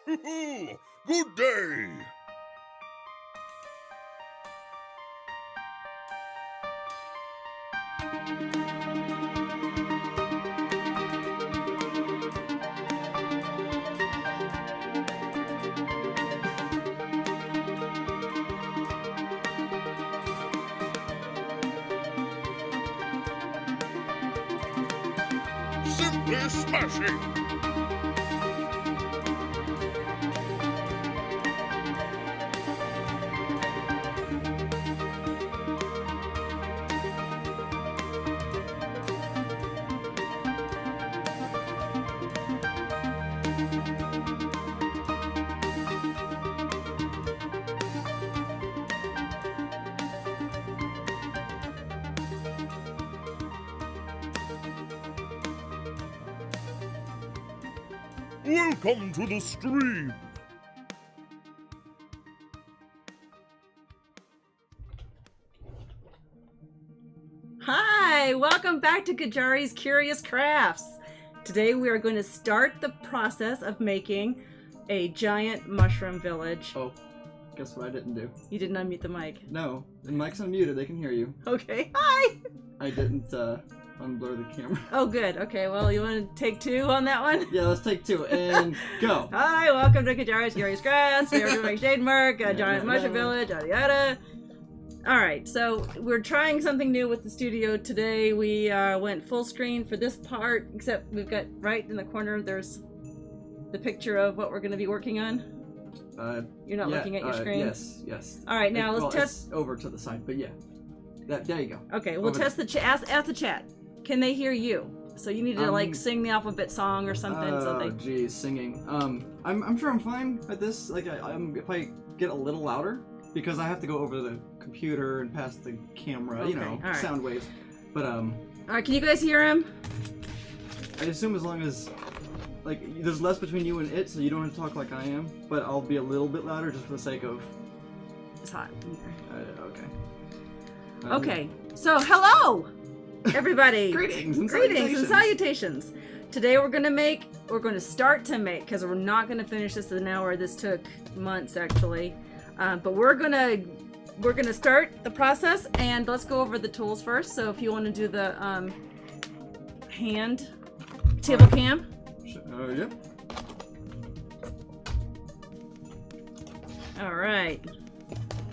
Good day. Simply smashing. Welcome to the stream. Hi, welcome back to Qyjari's Curious Crafts. Today we are going to start the process of making a giant mushroom village. Oh, guess what I didn't do? You didn't unmute the mic. No, the mic's unmuted, they can hear you. Okay, hi! I didn't unblur the camera. Oh good, okay, well you want to take two on that one? Yeah, let's take two and go. Hi, welcome to Qyjari's Curious Crafts. We are doing Shademurk, a giant mushroom village, yada yada. Alright, so we're trying something new with the studio today. We went full screen for this part, except we've got right in the corner, there's the picture of what we're going to be working on. You're not looking at your screen? Yes. Alright, now let's test. It's over to the side, but yeah. There you go. Okay, we'll test the chat. Ask the chat. Can they hear you? So you need to like sing the alphabet song or something. Oh, geez, singing. I'm sure I'm fine at this. Like, if I get a little louder, because I have to go over the computer and past the camera, okay, you know, right. Sound waves. But Alright, can you guys hear him? I assume as long as, like, there's less between you and it, so you don't have to talk like I am, but I'll be a little bit louder just for the sake of... It's hot in here. Okay. Okay, so hello, everybody. Greetings and salutations. Today we're going to start to make, because we're not going to finish this in an hour. This took months actually, but we're gonna start the process, and let's go over the tools first. So if you want to do the hand table cam. Yep. All right,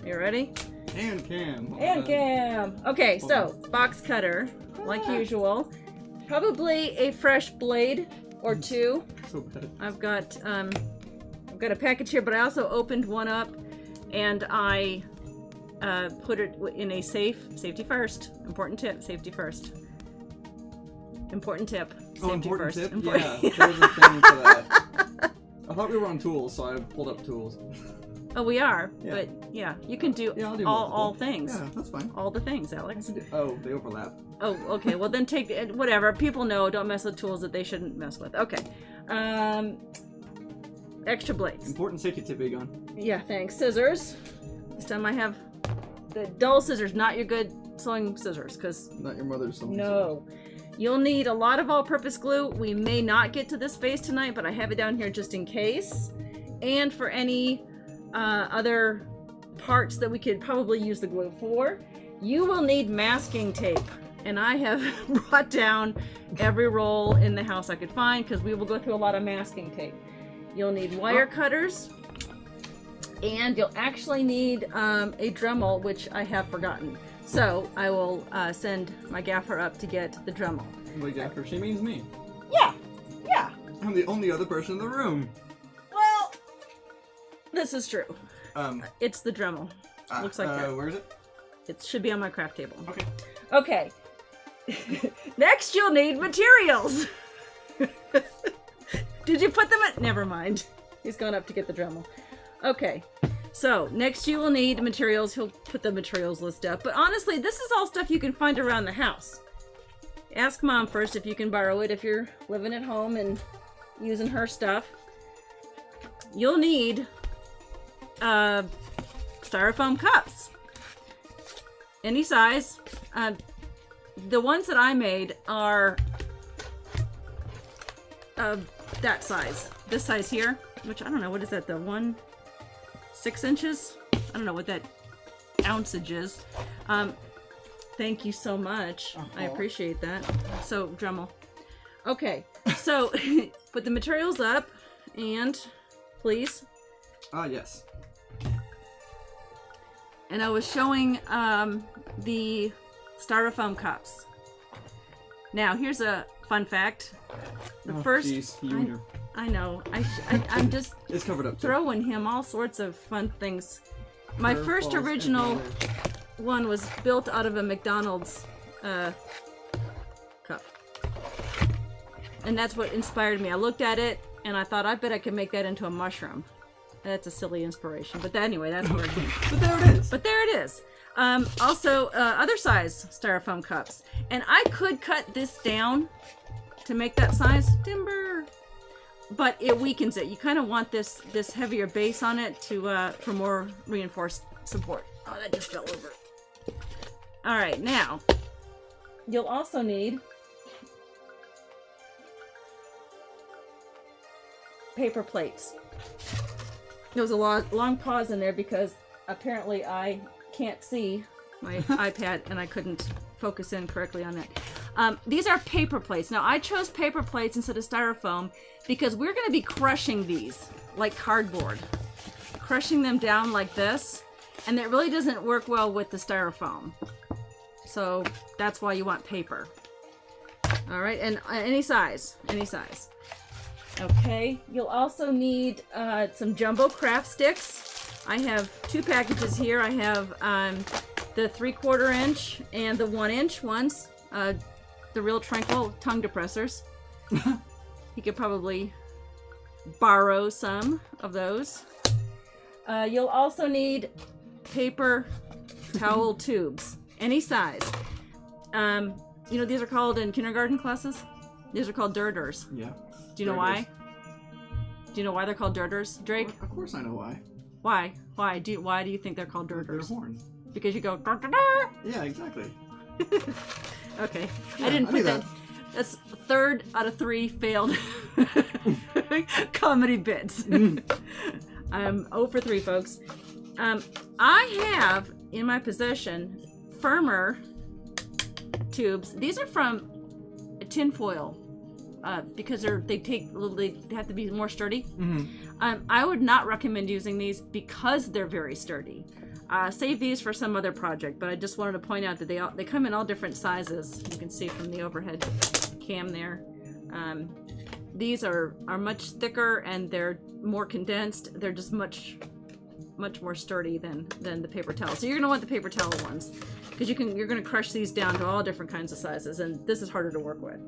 you ready? And cam. And cam. Okay, so box cutter, like usual. Probably a fresh blade or two. So bad. I've got a package here, but I also opened one up, and I put it in a safety first. Important tip, safety first. Important tip. Oh, Safety important first. tip? Yeah, there's a thing for that. I thought we were on tools, so I pulled up tools. Oh, we are, Yeah. but yeah, you can do, I'll do all things. Yeah, that's fine. All the things, Alex. Oh, they overlap. Oh, okay. Well, then take whatever. People know don't mess with tools that they shouldn't mess with. Okay. Extra blades. Important safety tip, Egon. Yeah, thanks. Scissors. This time I have the dull scissors, not your good sewing scissors, because Not your mother's something. no. You'll need a lot of all-purpose glue. We may not get to this phase tonight, but I have it down here just in case. And for any other parts that we could probably use the glue for, you will need masking tape. And I have brought down every roll in the house I could find, because we will go through a lot of masking tape. You'll need wire cutters, and you'll actually need a Dremel, which I have forgotten. So I will send my gaffer up to get the Dremel. My gaffer, she means me. Yeah. I'm the only other person in the room. Well, this is true. It's the Dremel. Looks like that. Where is it? It should be on my craft table. Okay. Okay. Next, you'll need materials. Did you put them at? Never mind. He's gone up to get the Dremel. Okay. So, next you will need materials. He'll put the materials list up. But honestly, this is all stuff you can find around the house. Ask Mom first if you can borrow it if you're living at home and using her stuff. You'll need styrofoam cups. Any size. The ones that I made are that size. This size here. which I don't know, what is that, the 6 inches? I don't know what that ounceage is. Thank you so much. I appreciate that. So, Dremel. Okay, so put the materials up, and please. Yes. And I was showing the styrofoam cups. Now, here's a fun fact. The first, geez, you and your... I know. I'm just It's covered up. throwing him all sorts of fun things. My first original one was built out of a McDonald's cup. And that's what inspired me. I looked at it and I thought, I bet I could make that into a mushroom. That's a silly inspiration. But anyway, that's where it came. But there it is. But there it is. Also, other size styrofoam cups. And I could cut this down to make that size. Timber! But it weakens it. You kind of want this heavier base on it to for more reinforced support. Oh, that just fell over. All right, now you'll also need paper plates. There was a long pause in there because apparently I can't see my iPad and I couldn't focus in correctly on that. These are paper plates. Now, I chose paper plates instead of styrofoam because we're going to be crushing these like cardboard. Crushing them down like this, and it really doesn't work well with the styrofoam. So that's why you want paper. All right, and any size. Okay, you'll also need some jumbo craft sticks. I have 2 packages here. I have the 3/4 inch and the 1 inch ones. The Real Tranquil tongue depressors. You could probably borrow some of those. You'll also need paper towel tubes, any size. You know, these are called in kindergarten classes. These are called dirters. Yeah. Do you know why? Do you know why they're called dirters, Drake? Of course I know why. Why? Why do you think they're called They're dirters? horns. Because you go. Yeah, exactly. Okay, Yeah, I didn't I put knew that. That's 3rd out of 3 failed comedy bits. I'm 0 for 3, folks. I have in my possession firmer tubes. These are from tinfoil because they have to be more sturdy. Mm-hmm. I would not recommend using these because they're very sturdy. Save these for some other project, but I just wanted to point out that they come in all different sizes. You can see from the overhead cam there. These are much thicker and they're more condensed. They're just much more sturdy than the paper towel. So you're gonna want the paper towel ones because you're gonna crush these down to all different kinds of sizes, and this is harder to work with.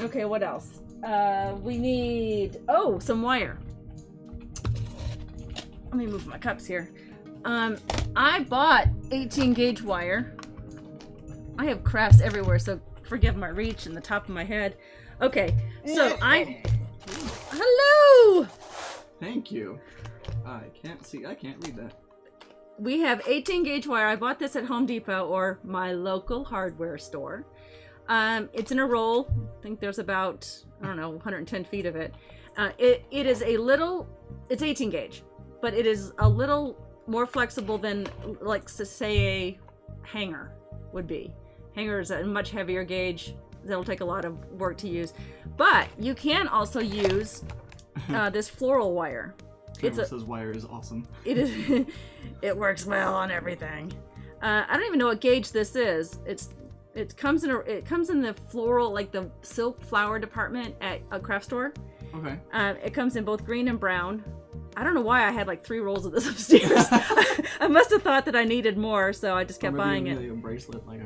Okay, what else? We need some wire. Let me move my cups here. I bought 18 gauge wire. I have crafts everywhere, so forgive my reach and the top of my head. Okay, so hello! Thank you. I can't read that. We have 18 gauge wire. I bought this at Home Depot or my local hardware store. It's in a roll. I think there's about, 110 feet of it. It's 18 gauge, but it is a little more flexible than, like, say, a hanger would be. Hanger is a much heavier gauge. That'll take a lot of work to use. But you can also use this floral wire. Says wire is awesome. It is. It works well on everything. I don't even know what gauge this is. It comes in the floral, like the silk flower department at a craft store. Okay. It comes in both green and brown. I don't know why I had like 3 rolls of this upstairs. I must have thought that I needed more, so I just kept buying it. Maybe a bracelet, like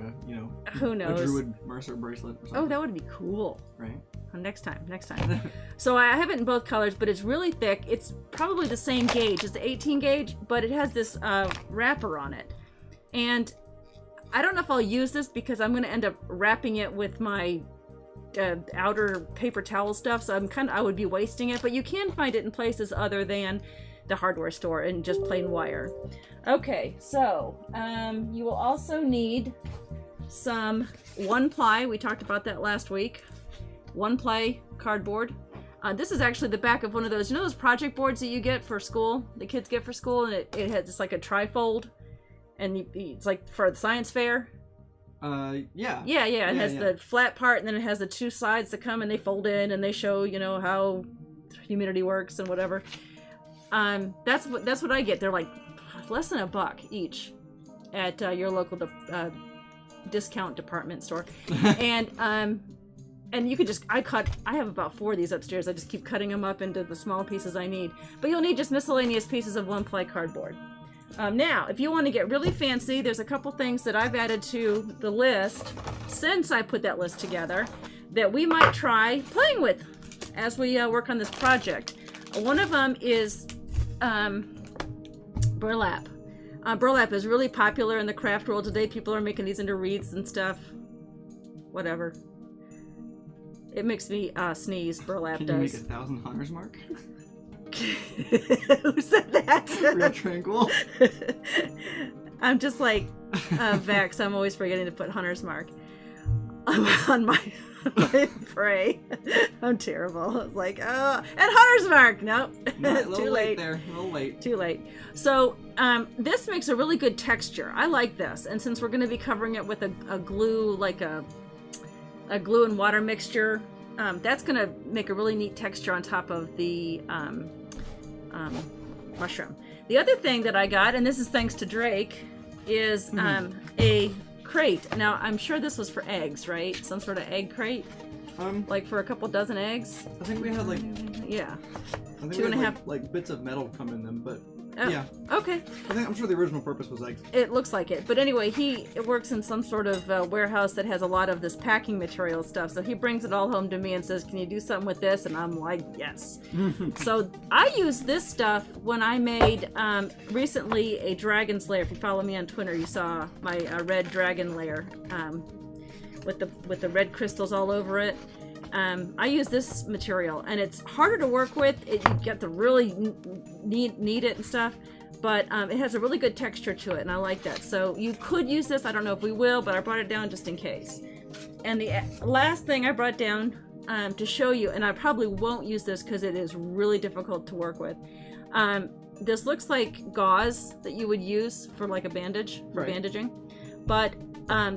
who knows? A Druid Mercer bracelet or something. Oh, that would be cool. Right. Next time. So I have it in both colors, but it's really thick. It's probably the same gauge. It's the 18 gauge, but it has this wrapper on it. And I don't know if I'll use this because I'm going to end up wrapping it with my outer paper towel stuff, so I would be wasting it, but you can find it in places other than the hardware store and just plain wire. Okay, so you will also need some 1-ply. We talked about that last week. 1-ply cardboard. This is actually the back of one of those, you know those project boards that you get for school, the kids get for school, and it has just like a trifold, and it's like for the science fair. Yeah. Yeah, it has the flat part, and then it has the two sides that come and they fold in, and they show, you know, how humidity works and whatever. That's what I get. They're like less than $1 each at your local discount department store, and you could just, I have about 4 of these upstairs. I just keep cutting them up into the small pieces I need. But you'll need just miscellaneous pieces of 1-ply cardboard. Now, if you want to get really fancy, there's a couple things that I've added to the list since I put that list together that we might try playing with as we work on this project. One of them is burlap. Burlap is really popular in the craft world today. People are making these into wreaths and stuff. Whatever. It makes me sneeze. Burlap Can does. you make 1,000 hunters mark? Who said that? Real tranquil. I'm just like Vex. I'm always forgetting to put hunter's mark on my prey. I'm terrible. It's like, and hunter's mark. Nope. Too late there. A little late. Too late. So this makes a really good texture. I like this. And since we're going to be covering it with a glue, like a glue and water mixture, that's going to make a really neat texture on top of the mushroom. The other thing that I got, and this is thanks to Drake, is a crate. Now, I'm sure this was for eggs, right? Some sort of egg crate? Like for a couple dozen eggs? I think we had like... Yeah. I think 2.5... like bits of metal come in them, but... Oh, yeah. Okay. I'm sure the original purpose was eggs. It looks like it. But anyway, he works in some sort of warehouse that has a lot of this packing material stuff. So he brings it all home to me and says, can you do something with this? And I'm like, yes. So I used this stuff when I made recently a dragon's lair. If you follow me on Twitter, you saw my red dragon lair with the red crystals all over it. I use this material, and it's harder to work with. You get to really knead it and stuff, but it has a really good texture to it, and I like that. So you could use this. I don't know if we will, but I brought it down just in case. And the last thing I brought down to show you, and I probably won't use this because it is really difficult to work with. This looks like gauze that you would use for like a bandage, for bandaging, but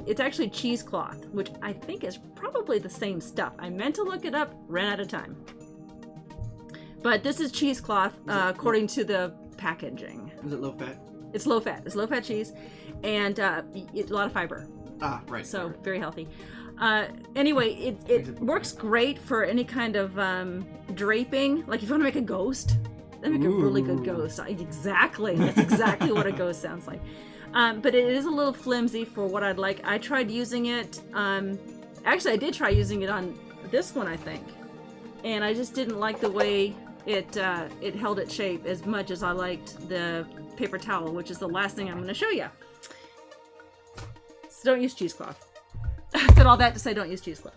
it's actually cheesecloth, which I think is probably the same stuff. I meant to look it up, ran out of time. But this is cheesecloth, according to the packaging. Is it low fat? It's low fat. It's low fat cheese, and a lot of fiber. Ah, right. So right. very healthy. Anyway, it works great for any kind of draping. Like if you want to make a ghost, that'd make a really good ghost. Exactly. That's exactly what a ghost sounds like. But it is a little flimsy for what I'd like. I tried using it. Actually, I did try using it on this one, I think. And I just didn't like the way it held its shape as much as I liked the paper towel, which is the last thing I'm going to show you. So don't use cheesecloth. I said all that to say don't use cheesecloth.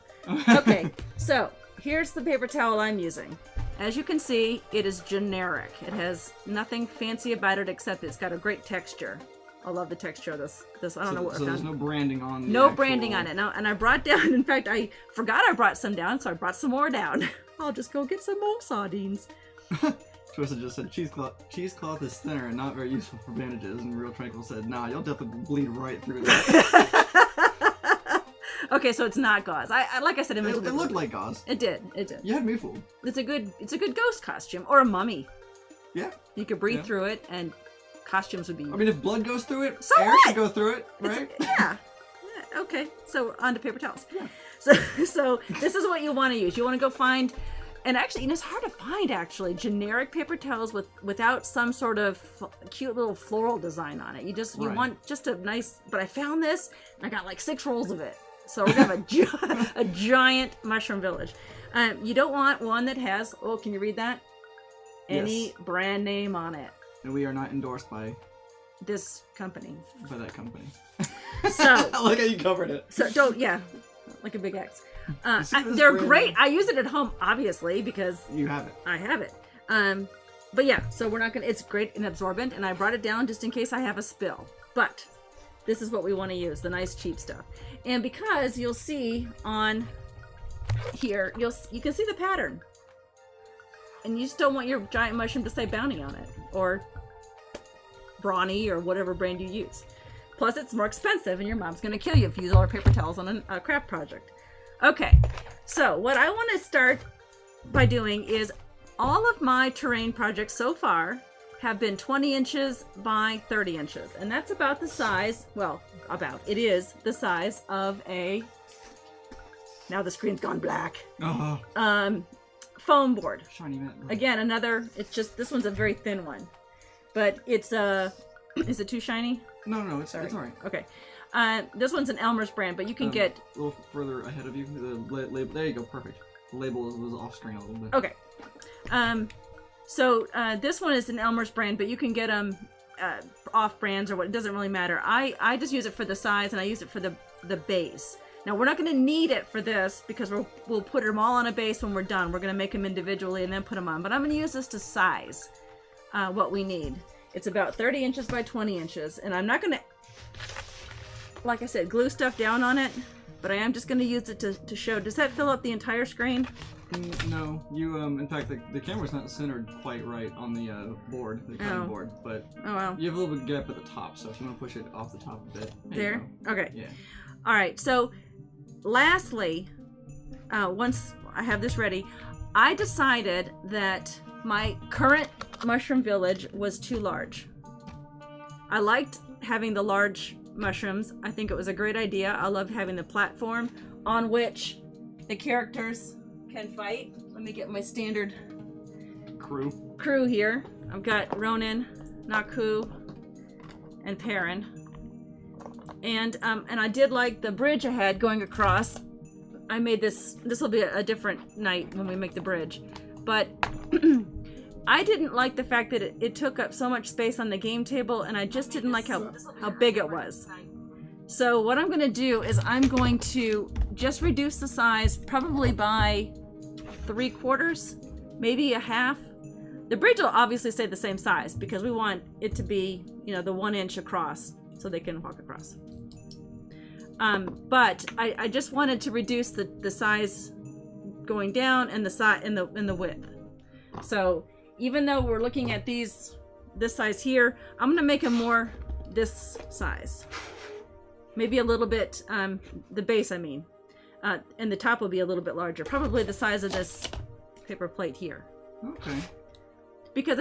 Okay, so here's the paper towel I'm using. As you can see, it is generic. It has nothing fancy about it except it's got a great texture. I love the texture of this. I don't know what. So there's no branding on. No branding on it. Now, and I brought down. In fact, I forgot I brought some down, so I brought some more down. I'll just go get some more sardines. Twisted just said cheesecloth is thinner and not very useful for bandages, and Real Tranquil said, "Nah, you'll definitely bleed right through that." Okay, so it's not gauze. I like I said, it looked like gauze. It did. It did. You had me fooled. It's a good ghost costume or a mummy. Yeah. You could breathe through it and. Costumes would be. I mean, if blood goes through it, so air what? should go through it, right? Yeah. Okay. So on to paper towels. Yeah. So this is what you want to use. You want to go find, and actually, it's hard to find actually generic paper towels without some sort of cute little floral design on it. You want just a nice. But I found this, and I got like 6 rolls of it. So we're gonna have a giant mushroom village. You don't want one that has. Oh, can you read that? Any brand name on it. And we are not endorsed by this company. By that company. So look how you covered it. So don't like a big X. They're great. I use it at home, obviously, because you have it. I have it. But yeah, so we're not gonna. It's great and absorbent, and I brought it down just in case I have a spill. But this is what we want to use, the nice cheap stuff. And because you'll see on here, you can see the pattern. and you just don't want your giant mushroom to say bounty on it, or brawny, or whatever brand you use. Plus, it's more expensive, and your mom's gonna kill you if you use all her paper towels on a craft project. Okay, so what I want to start by doing is all of my terrain projects so far have been 20 inches by 30 inches, and that's about the size, well, it is the size of a, now the screen's gone black, foam board. Shiny man. Again, it's just, this one's a very thin one, but it's is it too shiny? No, it's alright. Okay. This one's an Elmer's brand, but you can get a little further ahead of you. The label, there you go, perfect. The label was off screen a little bit. Okay. So this one is an Elmer's brand, but you can get them off brands or what. It doesn't really matter. I just use it for the size, and I use it for the base. Now we're not going to need it for this because we'll put them all on a base when we're done. We're going to make them individually and then put them on. But I'm going to use this to size what we need. It's about 30 inches by 20 inches, and I'm not going to, like I said, glue stuff down on it, but I am just going to use it to show. Does that fill up the entire screen? No, you in fact the camera's not centered quite right on the board, the cutting board, but you have a little bit of gap at the top, so if you want to push it off the top a bit. There? Okay. Yeah. All right, so lastly, once I have this ready, I decided that my current mushroom village was too large. I liked having the large mushrooms. I think it was a great idea. I loved having the platform on which the characters can fight. Let me get my standard crew here. I've got Ronan, Naku, and Perrin. And I did like the bridge I had going across. I made this will be a different night when we make the bridge. But I didn't like the fact that it took up so much space on the game table, and I just didn't like how big it was. So what I'm going to do is I'm going to just reduce the size probably by 3/4, maybe a half. The bridge will obviously stay the same size because we want it to be, the 1 inch across so they can walk across. But I just wanted to reduce the size going down and the size and the width. So even though we're looking at this size here, I'm gonna make them more this size. Maybe a little bit, the base I mean. And the top will be a little bit larger. Probably the size of this paper plate here. Okay. Because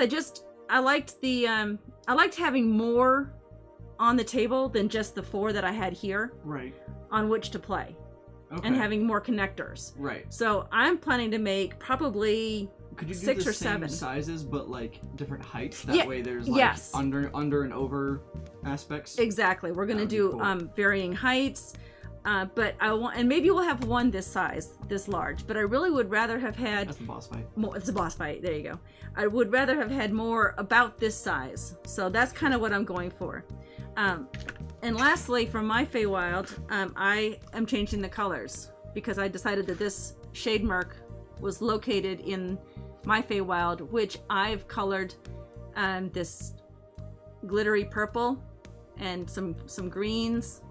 I liked having more on the table than just the 4 that I had here. Right. On which to play. Okay. And having more connectors. Right. So I'm planning to make probably Could you do 6 the or same 7 sizes, but like different heights? That way there's like yes. under and over aspects. Exactly. We're gonna do cool. Varying heights. But I want, and maybe we'll have one this size, this large. But I really would rather have had. That's the boss fight. More, it's a boss fight. There you go. I would rather have had more about this size. So that's kind of what I'm going for. And lastly, from my Feywild, I am changing the colors because I decided that this Shademurk was located in my Feywild, which I've colored this glittery purple and some greens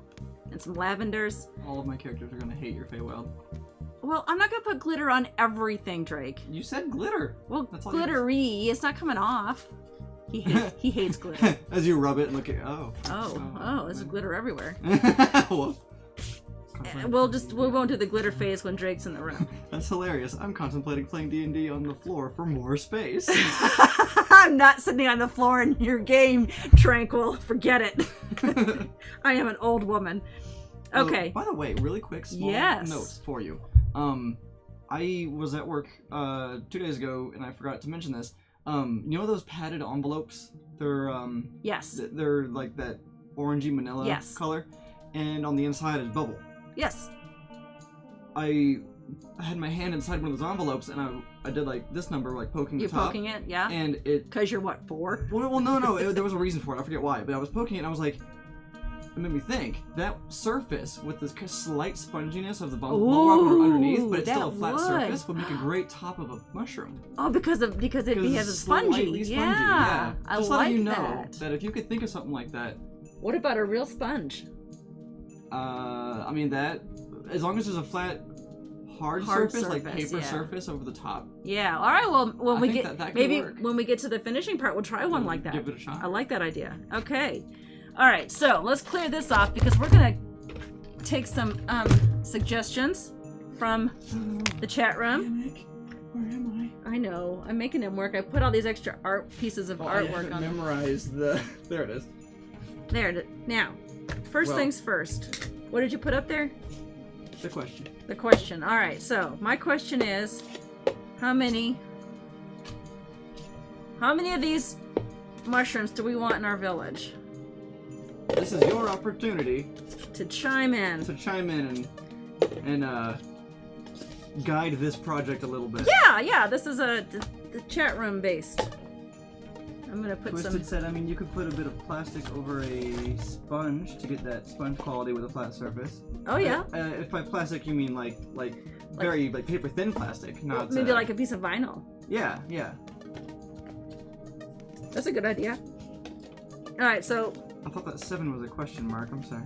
and some lavenders. All of my characters are gonna hate your Feywild. Well, I'm not gonna put glitter on everything, Drake. You said glitter. Well, glittery. It's not coming off. He hates glitter. As you rub it and look at there's glitter everywhere. Well, we won't do the glitter phase when Drake's in the room. That's hilarious. I'm contemplating playing D&D on the floor for more space. I'm not sitting on the floor in your game, Tranquil. Forget it. I am an old woman. Okay. By the way, really quick, small notes for you. I was at work 2 days ago, and I forgot to mention this. You know those padded envelopes? They're yes. They're like that orangey manila color, and on the inside is bubble. Yes. I had my hand inside one of those envelopes, and I did like this number, like poking the top. You're poking it, yeah. And it. Because you're what, 4? Well, no. There was a reason for it. I forget why, but I was poking it, and I was like. It made me think that surface with this slight sponginess of the bubble underneath, but it's still a flat surface, would make a great top of a mushroom. Oh, because it has a spongy. Yeah. I Just like letting you know that if you could think of something like that. What about a real sponge? I mean that as long as there's a flat hard surface, like paper surface over the top. Yeah. All right. Well, when we get maybe work. when we get to the finishing part, we'll try one like that. Give it a shot. I like that idea. Okay. All right. So let's clear this off because we're gonna take some suggestions from the chat room. Where am I know. I'm making them work. I put all these extra pieces of artwork on them. Memorized the. There it is. There. Now, first things first. What did you put up there? The question. The question. All right. So my question is, how many of these mushrooms do we want in our village? This is your opportunity to chime in. And guide this project a little bit. Yeah. This is the chat room based. I'm gonna put Twisted said, I mean, you could put a bit of plastic over a sponge to get that sponge quality with a flat surface. Oh yeah. If by plastic you mean like very paper thin plastic, not maybe like a piece of vinyl. Yeah. That's a good idea. All right, so. I thought that 7 was a question mark. I'm sorry.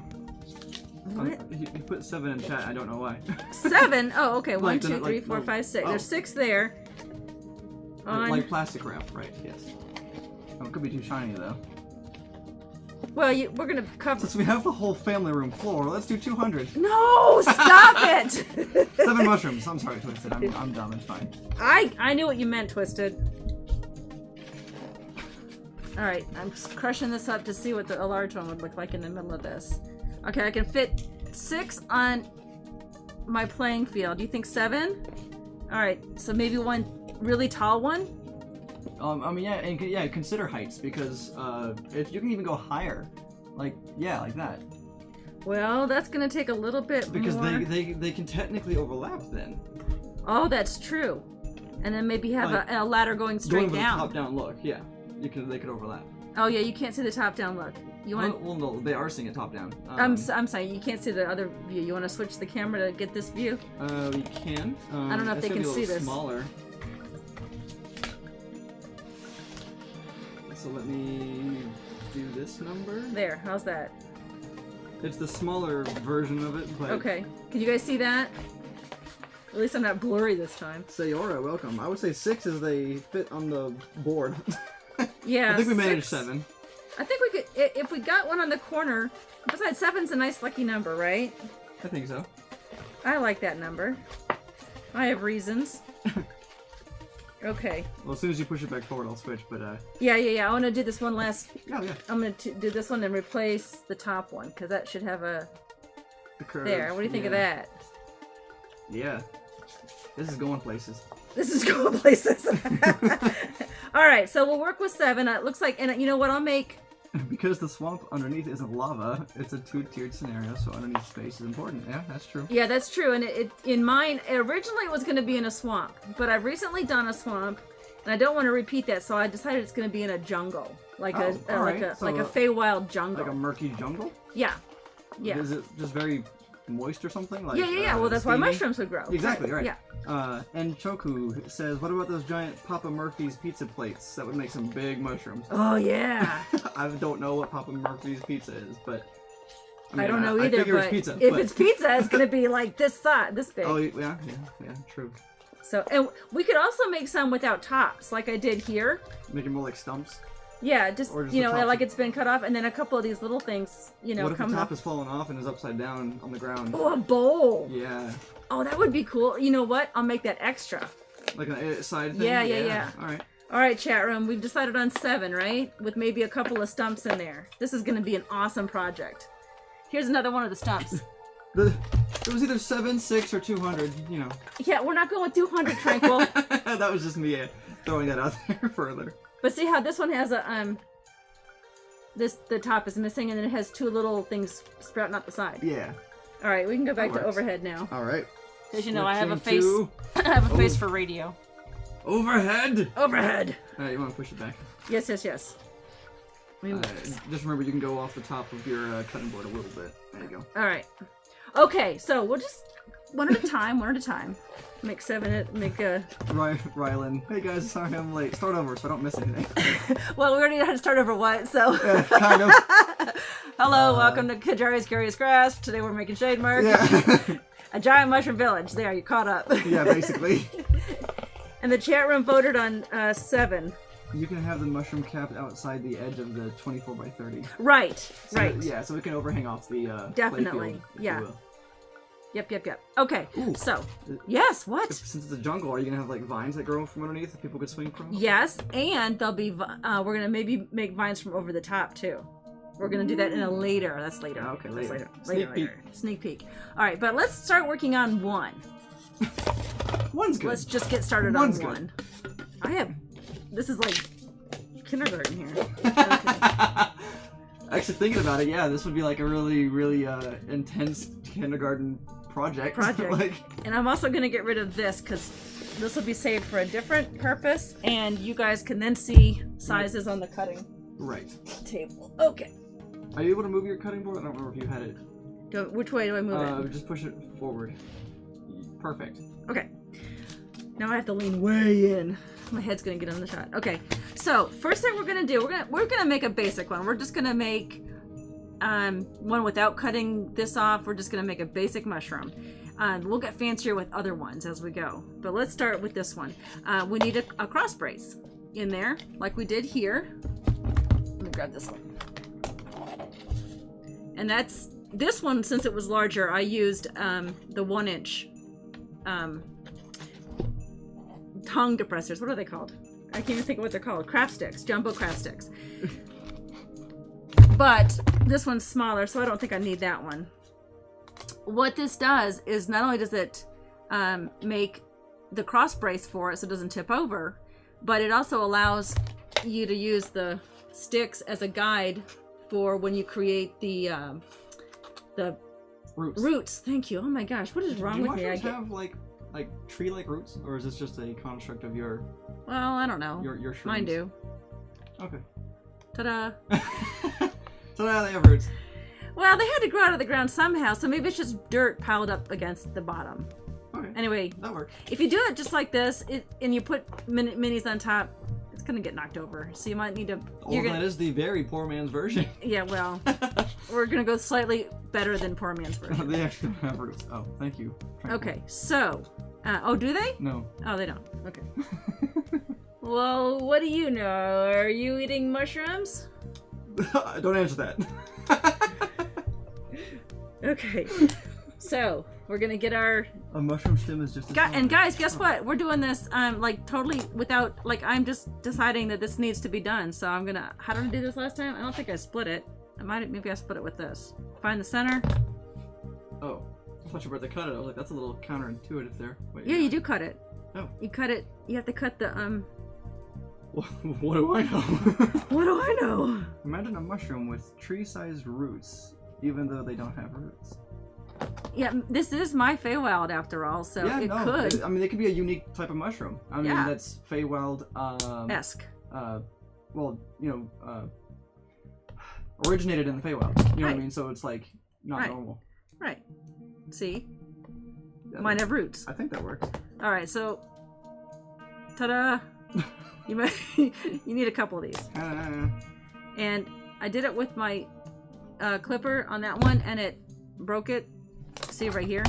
What? You put 7 in chat. I don't know why. 7? Oh, okay. 1, Like 2, 3, 4, 5, 6. Oh. There's 6 there. Like plastic wrap, right? Yes. Oh, it could be too shiny though. Well, we're gonna cover. Since we have the whole family room floor, let's do 200. No, stop it! 7 mushrooms. I'm sorry, Twisted. I'm dumb. It's fine. I knew what you meant, Twisted. All right, I'm crushing this up to see what a large one would look like in the middle of this. Okay, I can fit 6 on my playing field. Do you think 7? All right, so maybe one really tall one. I mean, yeah, consider heights because if you can even go higher, like that. Well, that's gonna take a little bit because more. they can technically overlap then. Oh, that's true. And then maybe have a ladder going straight down. Top down look, yeah. They could overlap. Oh yeah, you can't see the top down look. You want? Well, no, they are seeing it top down. I'm sorry, you can't see the other view. You want to switch the camera to get this view? We can. I don't know if they can see this. Smaller. So let me do this number. There, how's that? It's the smaller version of it, but... Okay, can you guys see that? At least I'm not blurry this time. Sayora, welcome. I would say 6 as they fit on the board. Yeah, I think we 6. managed 7. I think we could, if we got one on the corner, besides 7's a nice lucky number, right? I think so. I like that number. I have reasons. Okay. Well, as soon as you push it back forward, I'll switch, but Yeah, I want to do this one last... Oh, yeah. I'm going to do this one and replace the top one, because that should have a... The curve. There, what do you think of that? Yeah. This is going places. This is going places. Alright, so we'll work with 7. It looks like... And you know what, I'll make... Because the swamp underneath isn't lava, it's a 2-tiered scenario, so underneath space is important. Yeah, that's true. Yeah, that's true. And in mine, originally it was going to be in a swamp, but I've recently done a swamp, and I don't want to repeat that, so I decided it's going to be in a jungle, like a Feywild jungle. Like a murky jungle? Yeah. Yeah. Is it just very moist or something? Like, yeah. Well, that's why mushrooms would grow. Exactly, right. Yeah. And Choku says, what about those giant Papa Murphy's pizza plates? That would make some big mushrooms. Oh, yeah. I don't know what Papa Murphy's pizza is, but... I don't know either, but it's pizza, if it's pizza, it's going to be like this big. Oh, yeah, true. So, and we could also make some without tops, like I did here. Make it more like stumps? Yeah, just you know, like it's been cut off, and then a couple of these little things, you know, what if the top up. is falling off and is upside down on the ground? Oh, a bowl! Yeah. Oh, that would be cool. You know what? I'll make that extra. Like a side thing? Yeah. Alright. Alright, chat room, we've decided on 7, right? With maybe a couple of stumps in there. This is going to be an awesome project. Here's another one of the stumps. It was either 7, 6, or 200, you know. Yeah, we're not going with 200, Tranquil. That was just me throwing that out there further. But see how this one has a, the top is missing, and then it has 2 little things sprouting up the side. Yeah. Alright, we can go back to overhead now. Alright. Because you know, I have a face. I have a face for radio. Overhead! Overhead! Alright, you want to push it back? Yes. Just remember, you can go off the top of your cutting board a little bit. There you go. Alright. Okay, so we'll just one at a time. Make 7, make a... Rylan. Hey guys, sorry I'm late. Start over so I don't miss anything. Well, we already had to start over what, so... Yeah, kind of. Hello, welcome to Qyjari's Curious Grasp. Today we're making Shademurk. Yeah. A giant mushroom village. There, you caught up. Yeah, basically. And the chat room voted on 7. You can have the mushroom capped outside the edge of the 24 by 30. Right, So right. yeah, so we can overhang off the Definitely, playfield, if yeah. you will. Yep. Okay, Ooh. so, yes, what? Since it's a jungle, are you gonna have like vines that grow from underneath that people could swing from? Yes, and there'll be, we're gonna maybe make vines from over the top too. We're gonna do that in a later, that's later. Okay, That's later. later. Sneak peek. All right, but let's start working on 1. One's good. Let's just get started One's on good. 1. This is like kindergarten here. Actually, thinking about it, yeah, this would be like a really, really intense kindergarten project. Like, And I'm also gonna get rid of this because this will be saved for a different purpose, and you guys can then see sizes on the cutting right. table. Okay. Are you able to move your cutting board? I don't remember if you had it. Which way do I move it? Just push it forward. Perfect. Okay. Now I have to lean way in. My head's gonna get in the shot. Okay. So first thing we're gonna do, we're gonna make a basic one. We're just gonna make one without cutting this off. We're just gonna make a basic mushroom. We'll get fancier with other ones as we go. But let's start with this one. We need a cross brace in there, like we did here. Let me grab this one. And that's this one. Since it was larger, I used the 1-inch tongue depressors. What are they called? I can't even think of what they're called. Craft sticks, jumbo craft sticks. But this one's smaller, so I don't think I need that one. What this does is not only does it make the cross brace for it so it doesn't tip over, but it also allows you to use the sticks as a guide for when you create the roots. Thank you. Oh my gosh, what is wrong with me? Do mushrooms have like tree-like roots, or is this just a construct of your? Well, I don't know. Your shrooms? Mine do. Okay. Ta-da! So now they have roots. Well, they had to grow out of the ground somehow, so maybe it's just dirt piled up against the bottom. Okay. Anyway, That works. if you do it just like this, and you put minis on top, it's gonna get knocked over. So you might need to. That is the very poor man's version. Yeah, well, we're gonna go slightly better than poor man's version. They actually don't have roots. Oh, thank you. Okay, so, oh, do they? No. Oh, they don't. Okay. Well, what do you know? Are you eating mushrooms? Don't answer that. Okay. So, we're gonna get our... A mushroom stem is just a And guys, guess what? We're doing this, like, totally without... Like, I'm just deciding that this needs to be done. So I'm gonna... How did I do this last time? I don't think I split it. Maybe I split it with this. Find the center. Oh. I thought you were about to cut it. I was like, that's a little counterintuitive there. Wait, Yeah, you do cut it. Oh. You cut it. You have to cut the, What do I know? What do I know? Imagine a mushroom with tree-sized roots, even though they don't have roots. Yeah, this is my Feywild after all, so Yeah, it could. I mean, they could be a unique type of mushroom. I mean, Yeah. that's Feywild, Esque. well, you know, originated in the Feywild. You know what I mean? So it's like not Right. normal. Right. See? Yeah, Mine have roots. I think that works. Alright, so... Ta-da! You might... you need a couple of these. And I did it with my clipper on that one, and it broke it. See right here?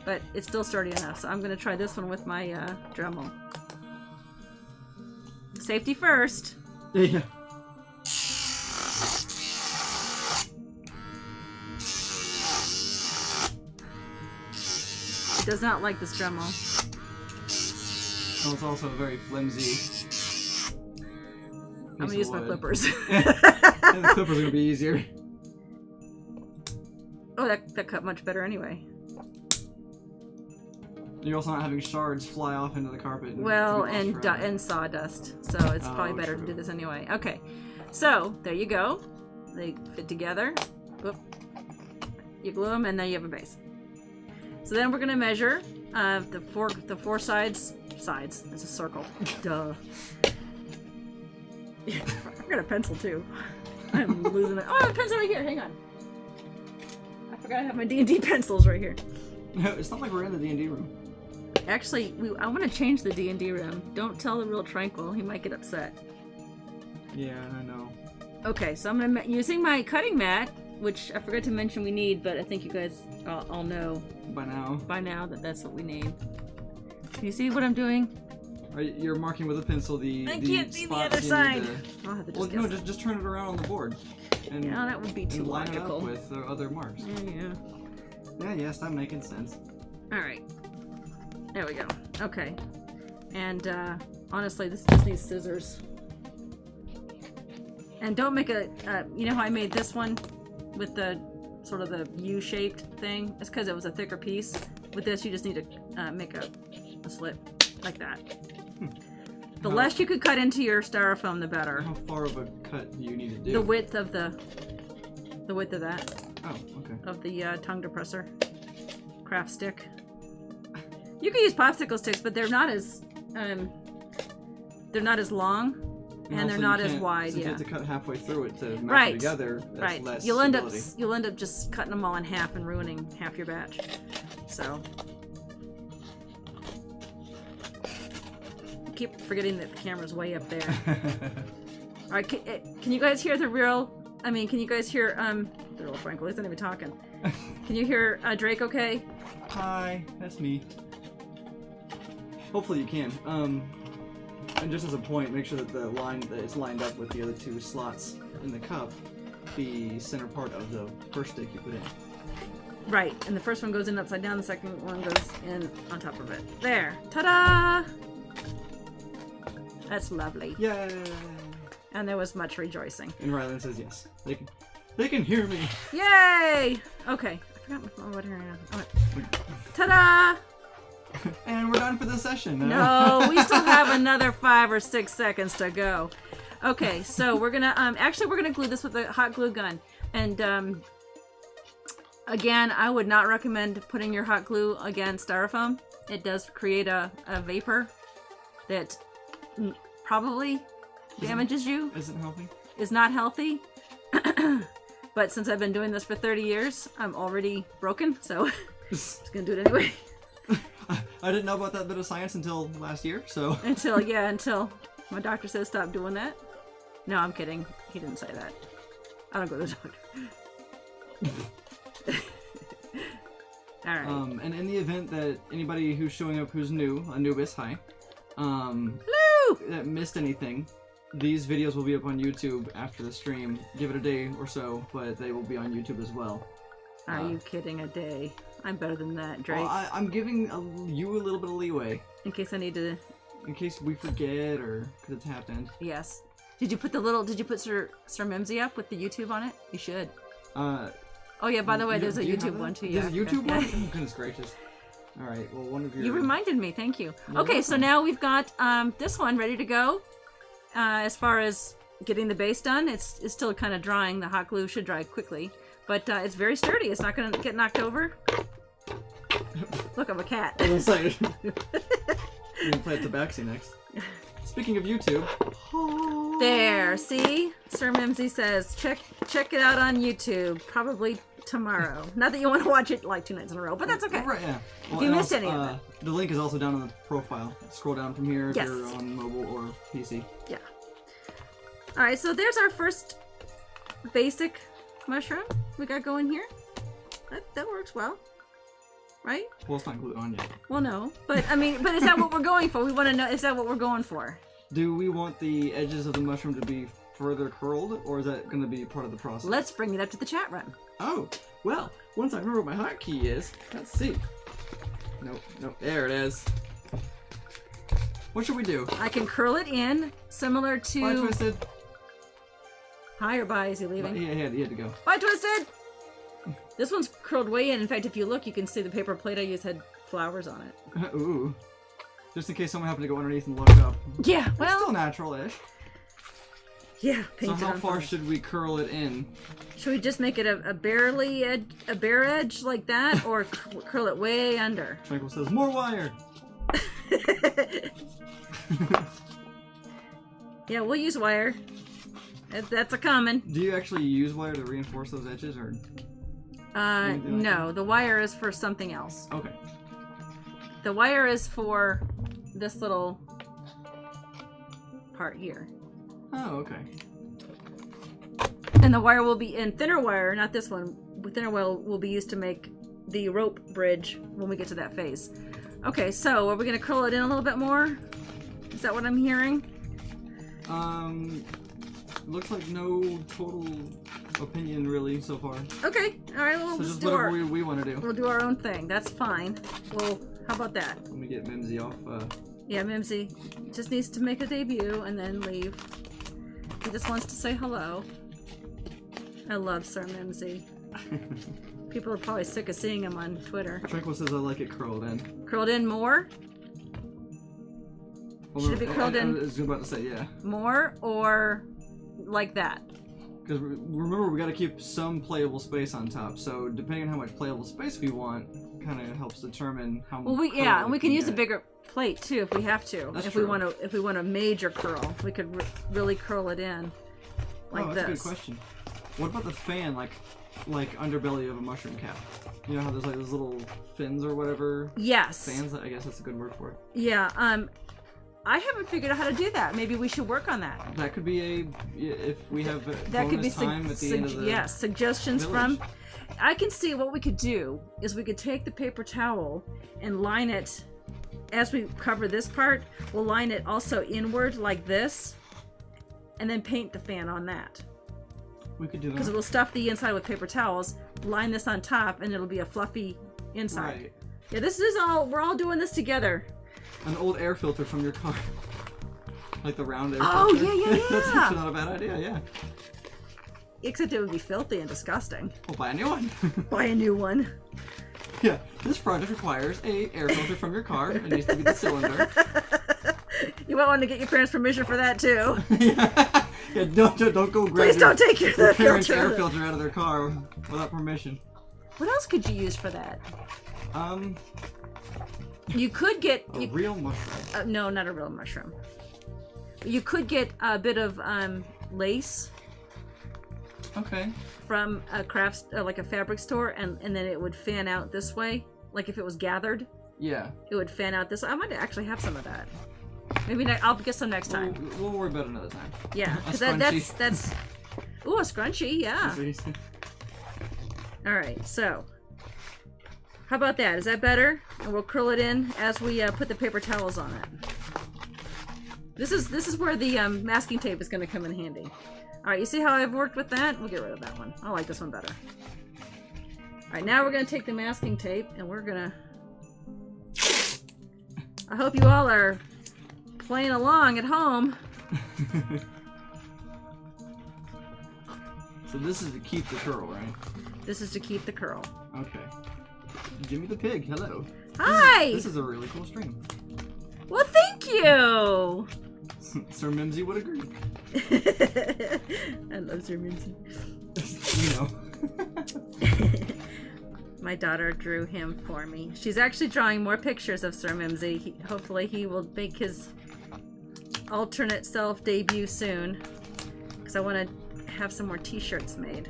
But it's still sturdy enough, so I'm going to try this one with my Dremel. Safety first. Yeah. It does not like this Dremel. Well, it's also very flimsy. I'm going to use my clippers. And the clippers are going to be easier. Oh, that cut much better anyway. You're also not having shards fly off into the carpet. Well, and sawdust, so it's probably better to do this anyway. Okay, so there you go. They fit together. Whoop. You glue them, and then you have a base. So then we're gonna measure the four sides. Sides. It's a circle. Duh. I've got a pencil too. I'm losing it. Oh, I have a pencil right here. Hang on. I forgot I have my D&D pencils right here. No, it's not like we're in the D&D room. Actually, I want to change the D&D room. Don't tell the real Tranquil. He might get upset. Yeah, I know. Okay, so I'm using my cutting mat. which I forgot to mention we need, but I think you guys all know by now that that's what we need. Can you see what I'm doing? You're marking with a pencil the I can't see the spots other you side. need to- I'll have to Well, just no, guess. just turn it around on the board. And, Yeah, that would be too and line logical. it up with the other marks. Yeah. Yes, that's making sense. All right. There we go. Okay. And honestly, this just needs scissors. And don't make a. You know how I made this one with the sort of the U-shaped thing? It's because it was a thicker piece. With this, you just need to make a slit like that. The less you could cut into your styrofoam, the better. How far of a cut do you need to do? The width of that. Oh, okay. Of the tongue depressor craft stick. You can use popsicle sticks, but they're not as long, and also they're you not as can't- wide. Since you Yeah. have to cut halfway through it to match Right. it together. That's Right. less You'll end stability. up just cutting them all in half and ruining half your batch. So. I keep forgetting that the camera's way up there. All right, can you guys hear the real? I mean, can you guys hear the real Frankel? He's not even talking. Can you hear Drake? Okay. Hi, that's me. Hopefully you can. And just as a point, make sure that the line that is lined up with the other two slots in the cup, the center part of the first stick you put in. Right, and the first one goes in upside down. The second one goes in on top of it. There, ta-da! That's lovely. Yay! And there was much rejoicing. And Rylan says yes. They can hear me. Yay! Okay, I forgot what here now. Okay. Ta-da! And we're done for the session. No, we still have another 5 or 6 seconds to go. Okay, so we're gonna actually we're gonna glue this with a hot glue gun. And again, I would not recommend putting your hot glue against styrofoam. It does create a vapor that probably damages you. Isn't healthy. Is not healthy. But since I've been doing this for 30 years, I'm already broken, so I'm just gonna do it anyway. I didn't know about that bit of science until last year, so... Until my doctor says stop doing that. No, I'm kidding. He didn't say that. I don't go to the doctor. Alright. And in the event that anybody who's showing up who's new, Anubis, hi, Hello! that missed anything, these videos will be up on YouTube after the stream. Give it a day or so, but they will be on YouTube as well. Are you kidding? A day? I'm better than that, Drake. Well, I'm giving you a little bit of leeway. In case I need to... In case we forget or because it's happened. Yes. Did you put Sir Mimsy up with the YouTube on it? You should. Oh yeah, by the way, there's a YouTube one too. Yeah. There's a YouTube yeah. one? Oh, goodness gracious. Alright, well one of your... You reminded me, thank you. You're Okay, so welcome. now we've got this one ready to go. As far as getting the base done, it's still kind of drying. The hot glue should dry quickly. But it's very sturdy. It's not going to get knocked over. Look, I'm a cat. I was excited. We're gonna play it Tabaxi next. Speaking of YouTube... There, see? Sir Mimsy says, check it out on YouTube. Probably tomorrow. Not that you want to watch it like 2 nights in a row, but that's okay. Right, yeah. If you and missed also, any of it. The link is also down on the profile. Scroll down from here if Yes. you're on mobile or PC. Yeah. Alright, so there's our first basic mushroom we got going here. That works well. Right? Well, it's not glued on yet. Well, no. But, I mean, is that what we're going for? We want to know, is that what we're going for? Do we want the edges of the mushroom to be further curled, or is that going to be part of the process? Let's bring it up to the chat room. Oh, well, once I remember what my hotkey is, let's see. Nope, there it is. What should we do? I can curl it in, similar to... Bye, Twisted. Hi or bye, is he leaving? He had to go. Bye, Twisted! This one's curled way in. In fact, if you look, you can see the paper plate I used had flowers on it. Ooh. Just in case someone happened to go underneath and look up. Yeah, It's well... still natural-ish. Yeah, So painted how on far first. should we curl it in? Should we just make it a bare edge like that, or curl it way under? Tranquil says, more wire! Yeah, we'll use wire. That's a common. Do you actually use wire to reinforce those edges, or...? Anything like No, the wire is for something else. Okay. The wire is for this little part here. Oh, okay. And the wire will be in thinner wire, not this one. Thinner wire will be used to make the rope bridge when we get to that phase. Okay, so are we gonna curl it in a little bit more? Is that what I'm hearing? Looks like no total opinion really so far. Okay, all right, we'll So just just do whatever our, we want to do. we'll do our own thing. That's fine. Well, how about that? Let me get Mimsy off. Yeah, Mimsy just needs to make a debut and then leave. He just wants to say hello. I love Sir Mimsy. People are probably sick of seeing him on Twitter. Tranquil says I like it curled in. Curled in more? Well, Should it be curled in I was about to say, yeah. more or like that? Because remember, we got to keep some playable space on top. So depending on how much playable space we want, kind of helps determine how much. Well, yeah, and we can use a bigger plate too if we have to. That's if true. we want a major curl, we could really curl it in like that's this. a good question. What about the fan, like underbelly of a mushroom cap? You know how there's like those little fins or whatever? Yes. Fans, I guess that's a good word for it. Yeah. I haven't figured out how to do that. Maybe we should work on that. That could be if we have That could be time at the end of the suggestions village. from. I can see what we could do is we could take the paper towel and line it as we cover this part. We'll line it also inward like this, and then paint the fan on that. We could do that. Because we'll stuff the inside with paper towels, line this on top, and it'll be a fluffy inside. Right. Yeah, this is all. We're all doing this together. An old air filter from your car. Like the round air Oh, filter. yeah. That's actually not a bad idea, yeah. Except it would be filthy and disgusting. We'll buy a new one. Buy a new one. Yeah, this project requires a air filter from your car. It needs to be the cylinder. You might want to get your parents' permission for that too. Yeah, don't go grab Please don't take your your parents' filter. air filter out of their car without permission. What else could you use for that? You could get A real mushroom. no, not a real mushroom. You could get a bit of lace Okay. from a crafts like a fabric store, and then it would fan out this way. Like if it was gathered, Yeah. it would fan out this way. I might actually have some of that. Maybe I'll get some next time. We'll worry about it another time. Yeah, A because scrunchie. that's ooh, a scrunchie. Yeah. That's what he said. All All right, so how about that? Is that better? And we'll curl it in as we put the paper towels on it. This is where the masking tape is going to come in handy. All right, you see how I've worked with that? We'll get rid of that one. I like this one better. All right, now we're going to take the masking tape and we're going to... I hope you all are playing along at home. So this is to keep the curl, right? This is to keep the curl. Okay. Jimmy the Pig, hello. Hi! This is a really cool stream. Well, thank you! Sir Mimsy would agree. I love Sir Mimsy. You know. My daughter drew him for me. She's actually drawing more pictures of Sir Mimsy. Hopefully he will make his alternate self debut soon. Because I want to have some more t-shirts made.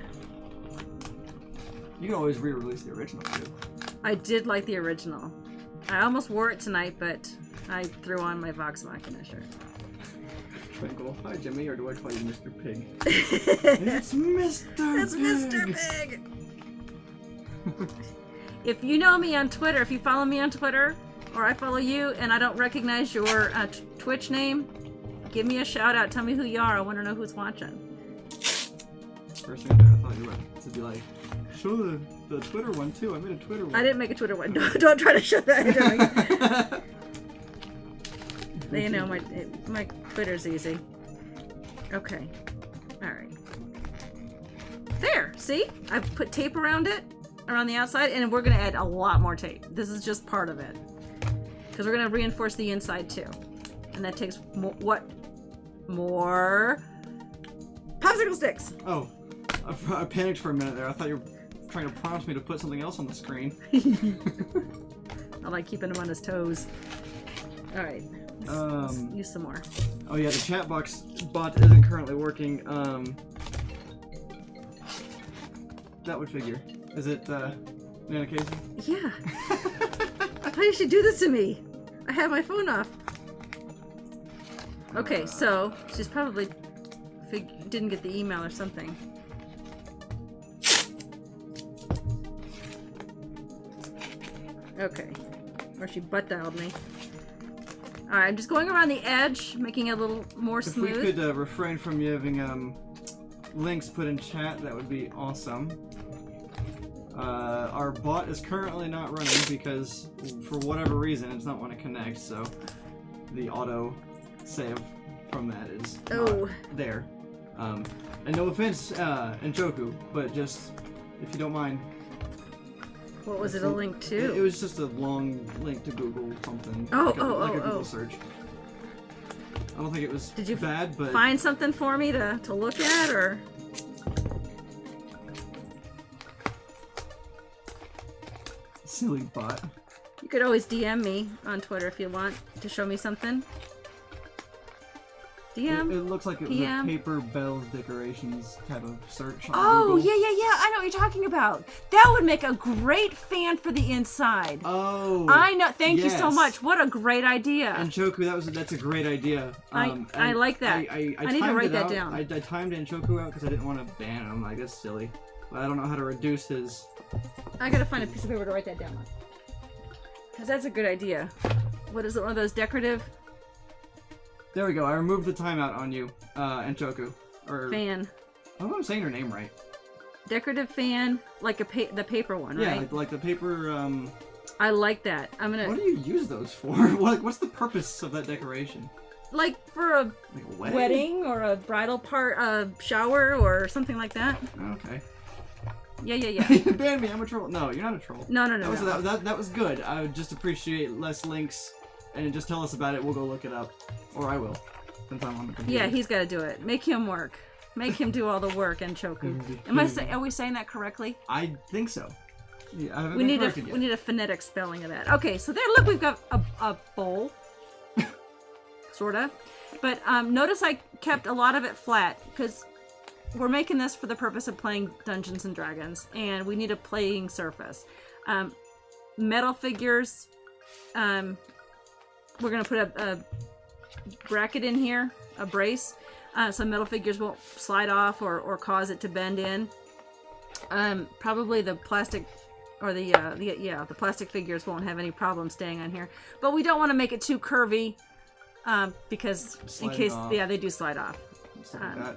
You can always re-release the original too. I did like the original. I almost wore it tonight, but I threw on my Vox Machina shirt. Twinkle. Hi Jimmy, or do I call you Mr. Pig? It's Mr. It's Pig! Mr. Pig! If you know me on Twitter, if you follow me on Twitter, or I follow you, and I don't recognize your Twitch name, give me a shout out. Tell me who you are. I want to know who's watching. First thing I thought you were to be like, show the Twitter one too. I made a Twitter one. I didn't make a Twitter one. Don't try to show that. You know, my Twitter's easy. Okay. Alright. There! See? I've put tape around it, around the outside, and we're going to add a lot more tape. This is just part of it. Because we're going to reinforce the inside too. And that takes more popsicle sticks! Oh. I panicked for a minute there. I thought you were trying to prompt me to put something else on the screen. I like keeping him on his toes. Alright. Let's use some more. Oh yeah, the chat box bot isn't currently working. That would figure. Is it, Nana Casey? Yeah. Why did she do this to me? I have my phone off. Okay, so she's probably didn't get the email or something. Okay. Or she butt dialed me. Alright, I'm just going around the edge, making it a little more smooth. If we could refrain from having links put in chat, that would be awesome. Our bot is currently not running because, for whatever reason, it's not want to connect, so the auto save from that is not there. And no offense, Enchoku, but just, if you don't mind. What was it a link to? It was just a long link to Google something. Like a Google search. I don't think it was bad, but... find something for me to look at, or...? Silly bot. You could always DM me on Twitter if you want to show me something. DM? It looks like it was a paper bells decorations type of search on Google. Google. Yeah. I know what you're talking about. That would make a great fan for the inside. Oh. I know. Thank you so much. What a great idea. And Choku, that's a great idea. I like that. I need to write that down. I timed Enchoku out because I didn't want to ban him. Like, that's silly. But I don't know how to reduce his... I gotta find a piece of paper to write that down on. Because that's a good idea. What is it? One of those decorative... There we go. I removed the timeout on you, Enchoku. Or fan. I hope I'm saying her name right. Decorative fan, like the paper one, right? Yeah, like the paper. I like that. I'm gonna. What do you use those for? What's the purpose of that decoration? Like for a wedding or a bridal shower or something like that. Okay. Yeah. You banned me. I'm a troll. No, you're not a troll. No. That was good. I would just appreciate less links. And just tell us about it, we'll go look it up. Or I will, since I'm on the computer. Yeah, he's got to do it. Make him work. Make him do all the work, Enchoku. Are we saying that correctly? I think so. Yeah, I haven't we been need a phonetic spelling of that. Okay, so there, look, we've got a bowl. Sorta. But notice I kept a lot of it flat, because we're making this for the purpose of playing Dungeons and Dragons, and we need a playing surface. Metal figures... we're going to put a bracket in here, a brace, so metal figures won't slide off or cause it to bend in. Probably the plastic, or the plastic figures won't have any problem staying on here. But we don't want to make it too curvy, because in case, they do slide off.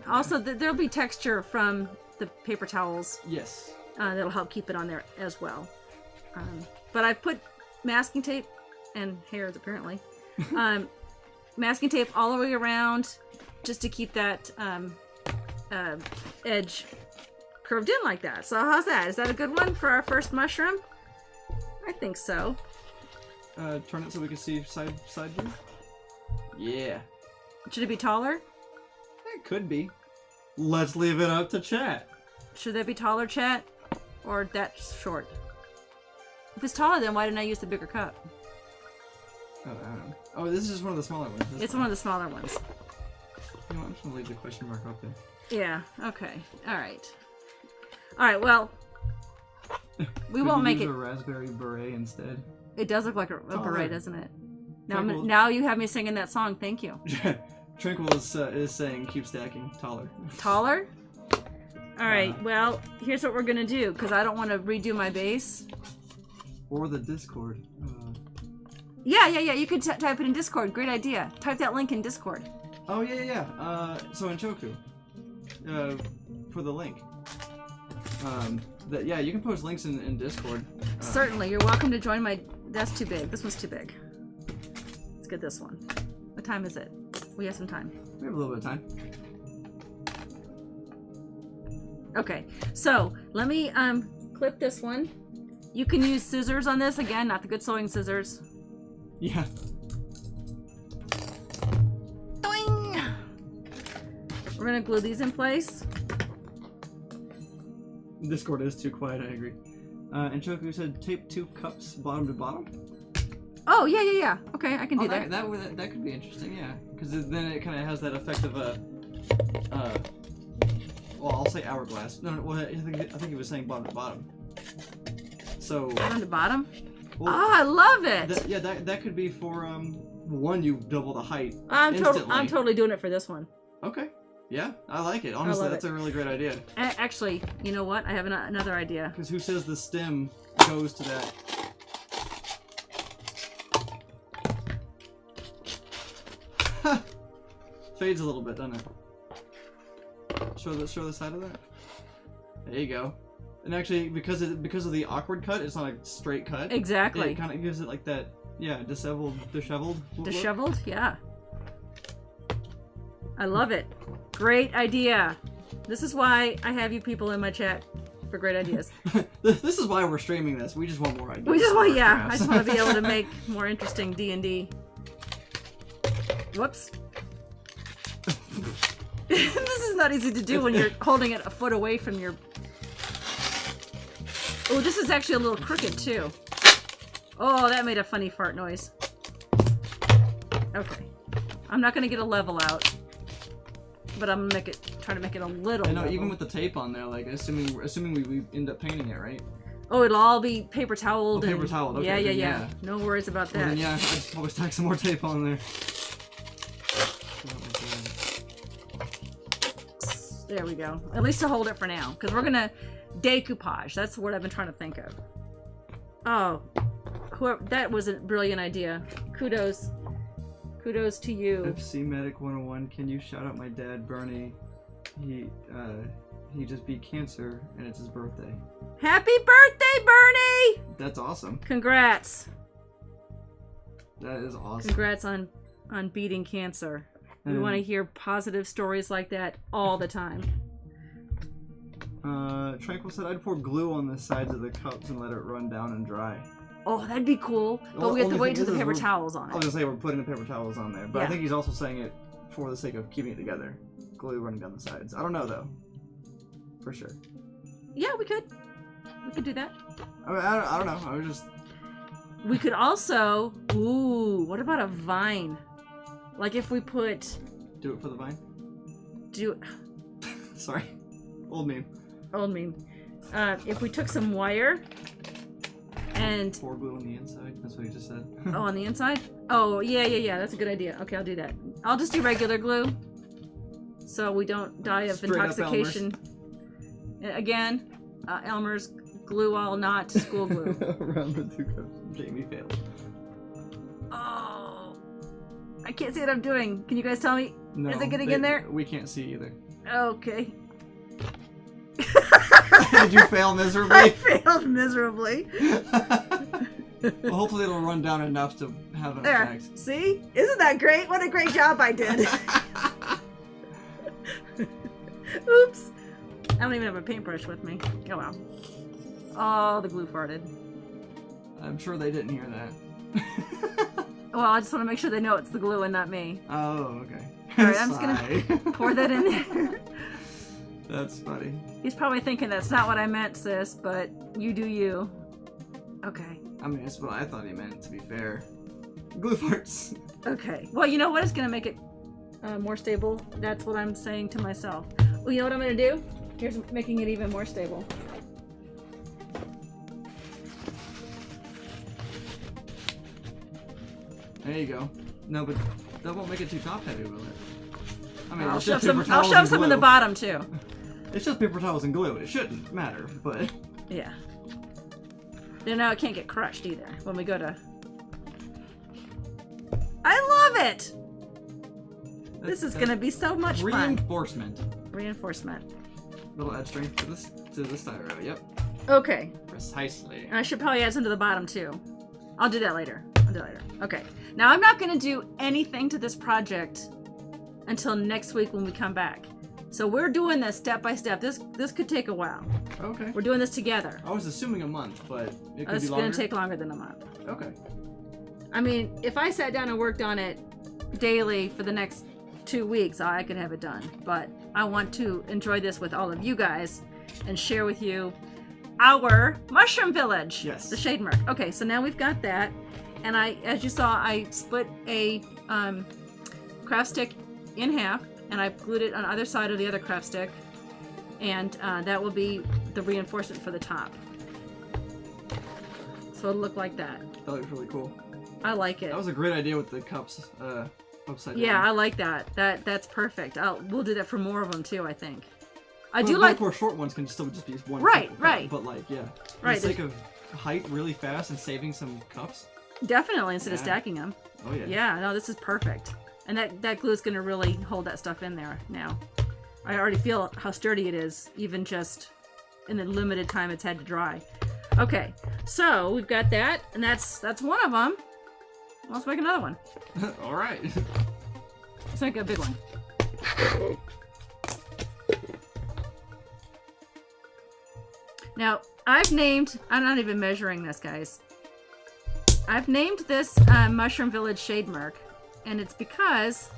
Also, there'll be texture from the paper towels. Yes. That'll help keep it on there as well. But I've put masking tape and hairs apparently. Masking tape all the way around just to keep that edge curved in like that. So how's that? Is that a good one for our first mushroom? I think so. Turn it so we can see side view. Yeah. Should it be taller? It could be. Let's leave it up to chat. Should that be taller, chat? Or that short? If it's taller, then why didn't I use the bigger cup? Oh, I don't know. Oh, this is just one of the smaller ones. It's one of the smaller ones. You know what? I'm just gonna leave the question mark up there. Yeah, okay. Alright. Alright, well... we won't make it... a raspberry beret instead? It does look like a beret, doesn't it? Now you have me singing that song, thank you. Tranquil is saying keep stacking. Taller. Taller? Alright, well, here's what we're gonna do, because I don't want to redo my base. Or the Discord. Yeah, you could type it in Discord. Great idea. Type that link in Discord. Oh, yeah. So in Choku, for the link. You can post links in Discord. Certainly. You're welcome to join my... That's too big. This one's too big. Let's get this one. What time is it? We have some time. We have a little bit of time. Okay. So, let me clip this one. You can use scissors on this. Again, not the good sewing scissors. Yeah. Doing! We're gonna glue these in place. Discord is too quiet, I agree. And Choku said tape 2 cups bottom to bottom. Oh, yeah. Okay, I can do that. That could be interesting, yeah. Because then it kind of has that effect of a... well, I'll say hourglass. No, well, I think he was saying bottom to bottom. So... Bottom to bottom? Well, oh, I love it! That could be for, one, you double the height I'm instantly. totally doing it for this one. Okay. Yeah, I like it. Honestly, that's a really great idea. Actually, you know what? I have another idea. Because who says the stem goes to that? Fades a little bit, doesn't it? Show the side of that. There you go. And actually, because of the awkward cut, it's not a straight cut. Exactly. It kind of gives it like that, yeah, disheveled look. Disheveled, yeah. I love it. Great idea. This is why I have you people in my chat for great ideas. This is why we're streaming this. We just want more ideas. We just want, yeah, I just want to be able to make more interesting D&D. Whoops. This is not easy to do when you're holding it a foot away from your... Oh, this is actually a little crooked, too. Oh, that made a funny fart noise. Okay. I'm not going to get a level out. But I'm going to try to make it a little I know, level. even with the tape on there, like, assuming we end up painting it, right? Oh, it'll all be paper toweled. Oh, paper toweled, okay. Yeah. No worries about that. Well, then, yeah, I'd probably stack some more tape on there. There we go. At least to hold it for now. Because we're going to decoupage. That's the word I've been trying to think of. Oh. That was a brilliant idea. Kudos. Kudos to you. FC Medic 101, can you shout out my dad, Bernie? He just beat cancer, and it's his birthday. Happy birthday, Bernie! That's awesome. Congrats. That is awesome. Congrats on beating cancer. We want to hear positive stories like that all the time. Tranquil said I'd pour glue on the sides of the cups and let it run down and dry. Oh, that'd be cool. But we have to wait until the paper towels on it. I was gonna say we're putting the paper towels on there, but Yeah. I think he's also saying it for the sake of keeping it together. Glue running down the sides. I don't know though. For sure. Yeah, we could. We could do that. I mean, I don't know. I was just... We could also... Ooh, what about a vine? Like if we put... Do it for the vine? Sorry. Old meme. Old meme. If we took some wire and... Pour glue on the inside. That's what he just said. Oh, on the inside? Oh, yeah. That's a good idea. Okay, I'll do that. I'll just do regular glue. So we don't die of Straight up intoxication. Again, Elmer's glue all not school glue. Around the 2 cups. Jamie failed. Oh. I can't see what I'm doing. Can you guys tell me? No, Is it getting in there? We can't see either. Okay. Did you fail miserably? I failed miserably. Well, hopefully it'll run down enough to have an There. effect. See? Isn't that great? What a great job I did. Oops. I don't even have a paintbrush with me. Oh well. Oh, the glue farted. I'm sure they didn't hear that. Well, I just want to make sure they know it's the glue and not me. Oh, okay. Alright, I'm just gonna pour that in there. That's funny. He's probably thinking that's not what I meant, sis, but you do you. Okay. I mean, that's what I thought he meant, to be fair. Glue farts. Okay. Well, you know what is going to make it more stable? That's what I'm saying to myself. Well, you know what I'm going to do? Here's making it even more stable. There you go. No, but that won't make it too top heavy, will it? I mean, I'll it's just shove paper some. I'll towels shove and some in the glue. bottom too. It's just paper towels and glue. It shouldn't matter, but... Yeah. You know, it can't get crushed either when we go to... I love it! This is gonna be so much fun. Reinforcement. Reinforcement. Little add strength to this styro. Yep. Okay. Precisely. And I should probably add some to the bottom too. I'll do that later. Okay. Now I'm not gonna do anything to this project until next week when we come back. So we're doing this step by step. This could take a while. Okay. We're doing this together. I was assuming a month, but it could It's be longer. gonna take longer than a month. Okay. I mean, if I sat down and worked on it daily for the next 2 weeks, I could have it done. But I want to enjoy this with all of you guys and share with you our mushroom village. Yes. The Shademurk. Okay, so now we've got that. And as you saw, I split a craft stick in half, and I glued it on either side of the other craft stick. And that will be the reinforcement for the top. So it'll look like that. That looks really cool. I like it. That was a great idea with the cups upside down. Yeah, I like that. That's perfect. We'll do that for more of them too, I think. I Well, do the like... poor short ones can still just be one. Right, simple cup, right. But like, yeah. Right, For the sake of height really fast and saving some cups. Definitely, instead of Yeah. stacking them. Oh yeah. Yeah, no, this is perfect. And that glue is going to really hold that stuff in there now. I already feel how sturdy it is, even just in the limited time it's had to dry. Okay, so we've got that, and that's one of them. Let's make another one. All right. Let's make a big one. Now, I'm not even measuring this, guys. I've named this Mushroom Village Shademurk, and it's because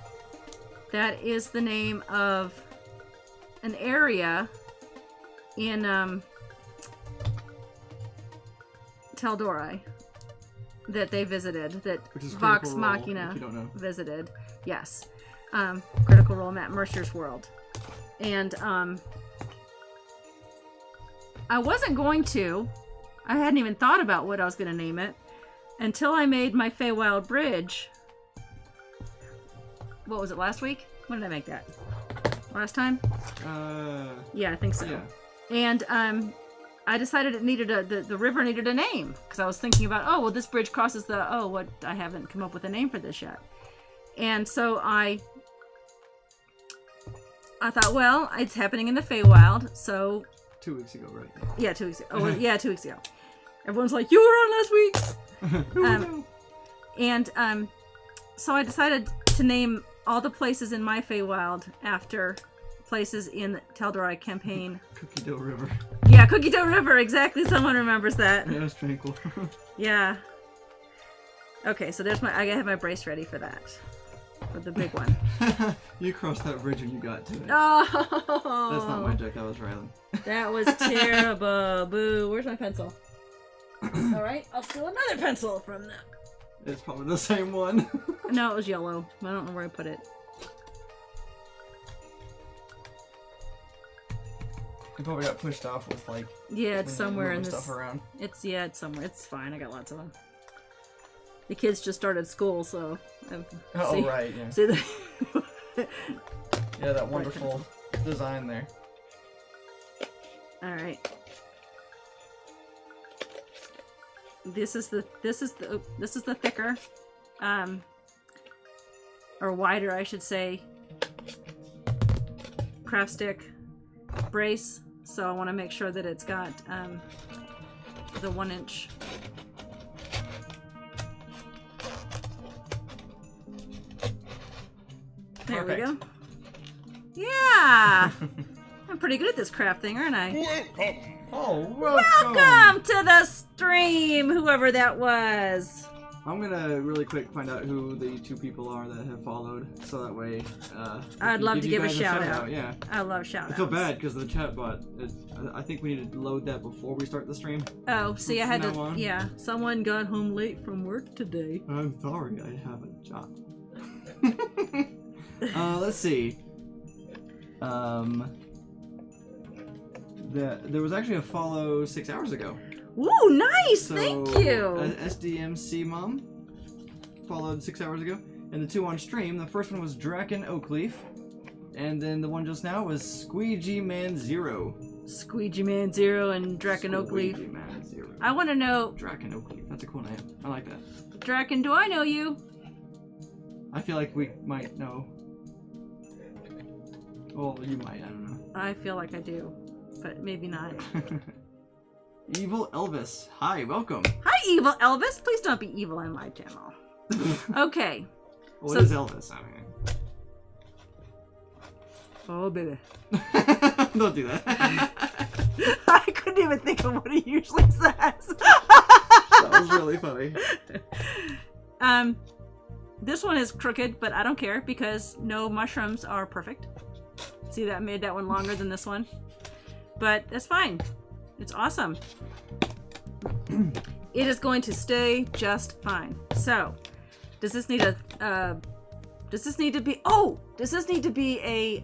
that is the name of an area in Tal'Dorei that they visited, that Vox Machina visited. Yes. Critical Role, Matt Mercer's world. And I wasn't going to. I hadn't even thought about what I was going to name it until I made my Feywild bridge. What was it, last week? When did I make that? Last time? Yeah, I think so. Yeah. And I decided it needed the river needed a name, because I was thinking about, oh, well, this bridge crosses I haven't come up with a name for this yet. And so I thought, well, it's happening in the Feywild, so 2 weeks ago, right? Yeah, 2 weeks ago. Oh, yeah, 2 weeks ago. Everyone's like, you were on last week! And so I decided to name all the places in my Feywild after places in the Tal'Dorei campaign. Cookie Dough River. Yeah, Cookie Dough River, exactly. Someone remembers that. Yeah, it was tranquil. Yeah. Okay, so I have my brace ready for that. For the big one. You crossed that bridge and you got to it. Oh! That's not my joke, that was Rylan. That was terrible. Boo. Where's my pencil? Alright, I'll steal another pencil from them. It's probably the same one. No, it was yellow. I don't know where I put it. It probably got pushed off with like... Yeah, it's somewhere in this... stuff around. It's somewhere. It's fine. I got lots of them. The kids just started school, so... Oh, right, yeah. See the... Yeah, that wonderful design there. Alright. This is the thicker, or wider, I should say, craft stick brace. So I want to make sure that it's got the 1 inch. There we go. Yeah, I'm pretty good at this craft thing, aren't I? Welcome. Oh, welcome! Welcome to the stream, whoever that was. I'm gonna really quick find out who the 2 people are that have followed, so that way I'd love to give a shout out. Yeah, I love shout outs. I feel bad because the chat bot. I think we need to load that before we start the stream. Oh, see, I had to. Yeah, someone got home late from work today. I'm sorry, I have a job. Let's see. There was actually a follow 6 hours ago. Ooh, nice! So, thank you! SDMC Mom followed 6 hours ago. And the 2 on stream, the first one was Draken Oakleaf. And then the one just now was Squeegee Man Zero. Squeegee Man Zero and Draken Oakleaf. Squeegee Man Zero. I want to know... Draken Oakleaf, that's a cool name. I like that. Draken, do I know you? I feel like we might know. Well, you might, I don't know. I feel like I do, but maybe not. Evil Elvis. Hi, welcome. Hi, Evil Elvis. Please don't be evil on my channel. Okay. What is Elvis? I mean... Oh, baby. Don't do that. I couldn't even think of what he usually says. That was really funny. This one is crooked, but I don't care because no mushrooms are perfect. See, that made that one longer than this one. But that's fine. It's awesome. It is going to stay just fine. So, does this need a does this need to be a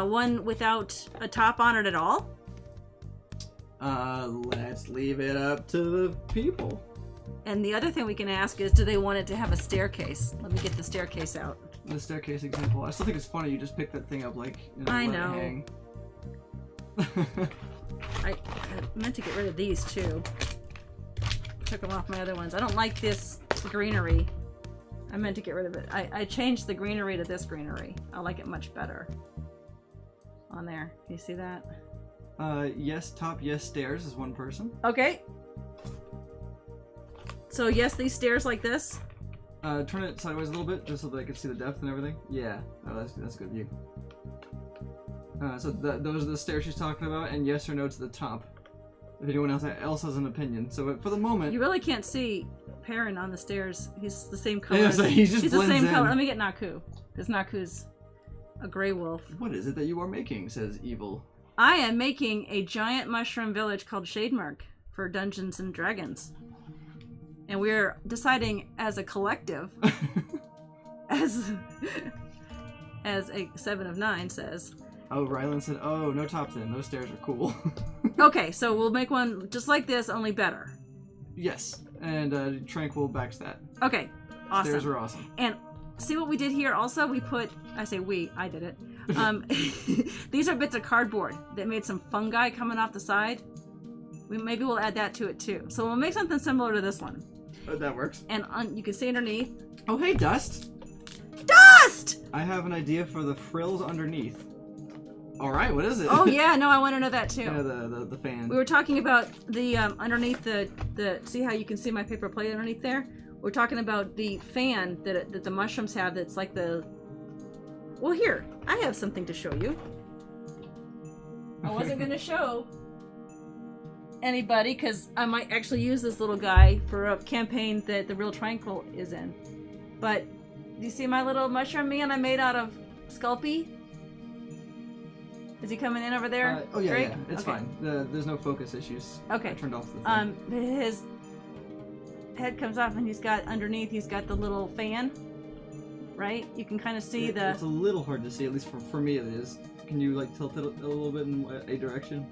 one without a top on it at all? Let's leave it up to the people. And the other thing we can ask is, do they want it to have a staircase? Let me get the staircase out. The staircase example. I still think it's funny you just picked that thing up like, you know, I let it know. hang. I meant to get rid of these too. Took them off my other ones. I don't like this greenery. I meant to get rid of it. I changed the greenery to this greenery. I like it much better. On there. Can you see that? Yes, top, yes, stairs is one person. Okay. So yes, these stairs like this. Turn it sideways a little bit, just so that I can see the depth and everything. Yeah, oh, that's a good view. So those are the stairs she's talking about, and yes or no to the top. If anyone else has an opinion. So for the moment... You really can't see Perrin on the stairs. He's the same color. Yeah, so he just He's the blends same in. color. Let me get Naku. Because Naku's a gray wolf. What is it that you are making, says Evil. I am making a giant mushroom village called Shademurk for Dungeons and Dragons. And we're deciding as a collective, as a 7 of 9 says. Oh, Rylan said, oh, no top then. Those stairs are cool. Okay, so we'll make one just like this, only better. Yes, and Tranquil backs that. Okay, awesome. Stairs are awesome. And see what we did here also? We put, I say we, I did it. These are bits of cardboard that made some fungi coming off the side. Maybe we'll add that to it too. So we'll make something similar to this one. That works. And you can see underneath. Oh, hey, Dust! Dust! I have an idea for the frills underneath. Alright, what is it? Oh yeah, no, I want to know that too. Yeah, the fan. We were talking about the, underneath the, see how you can see my paper plate underneath there? We're talking about the fan that the mushrooms have that's like the... Well, here, I have something to show you. I wasn't going to show anybody because I might actually use this little guy for a campaign that the Real Tranquil is in. But do you see my little mushroom man I made out of Sculpey? Is he coming in over there? Oh yeah, Drake? yeah, it's Okay. fine. There's no focus issues. Okay. I turned off the thing. His head comes off and he's got underneath, he's got the little fan, right? You can kind of see the... It's a little hard to see, at least for me it is. Can you like tilt it a little bit in a direction?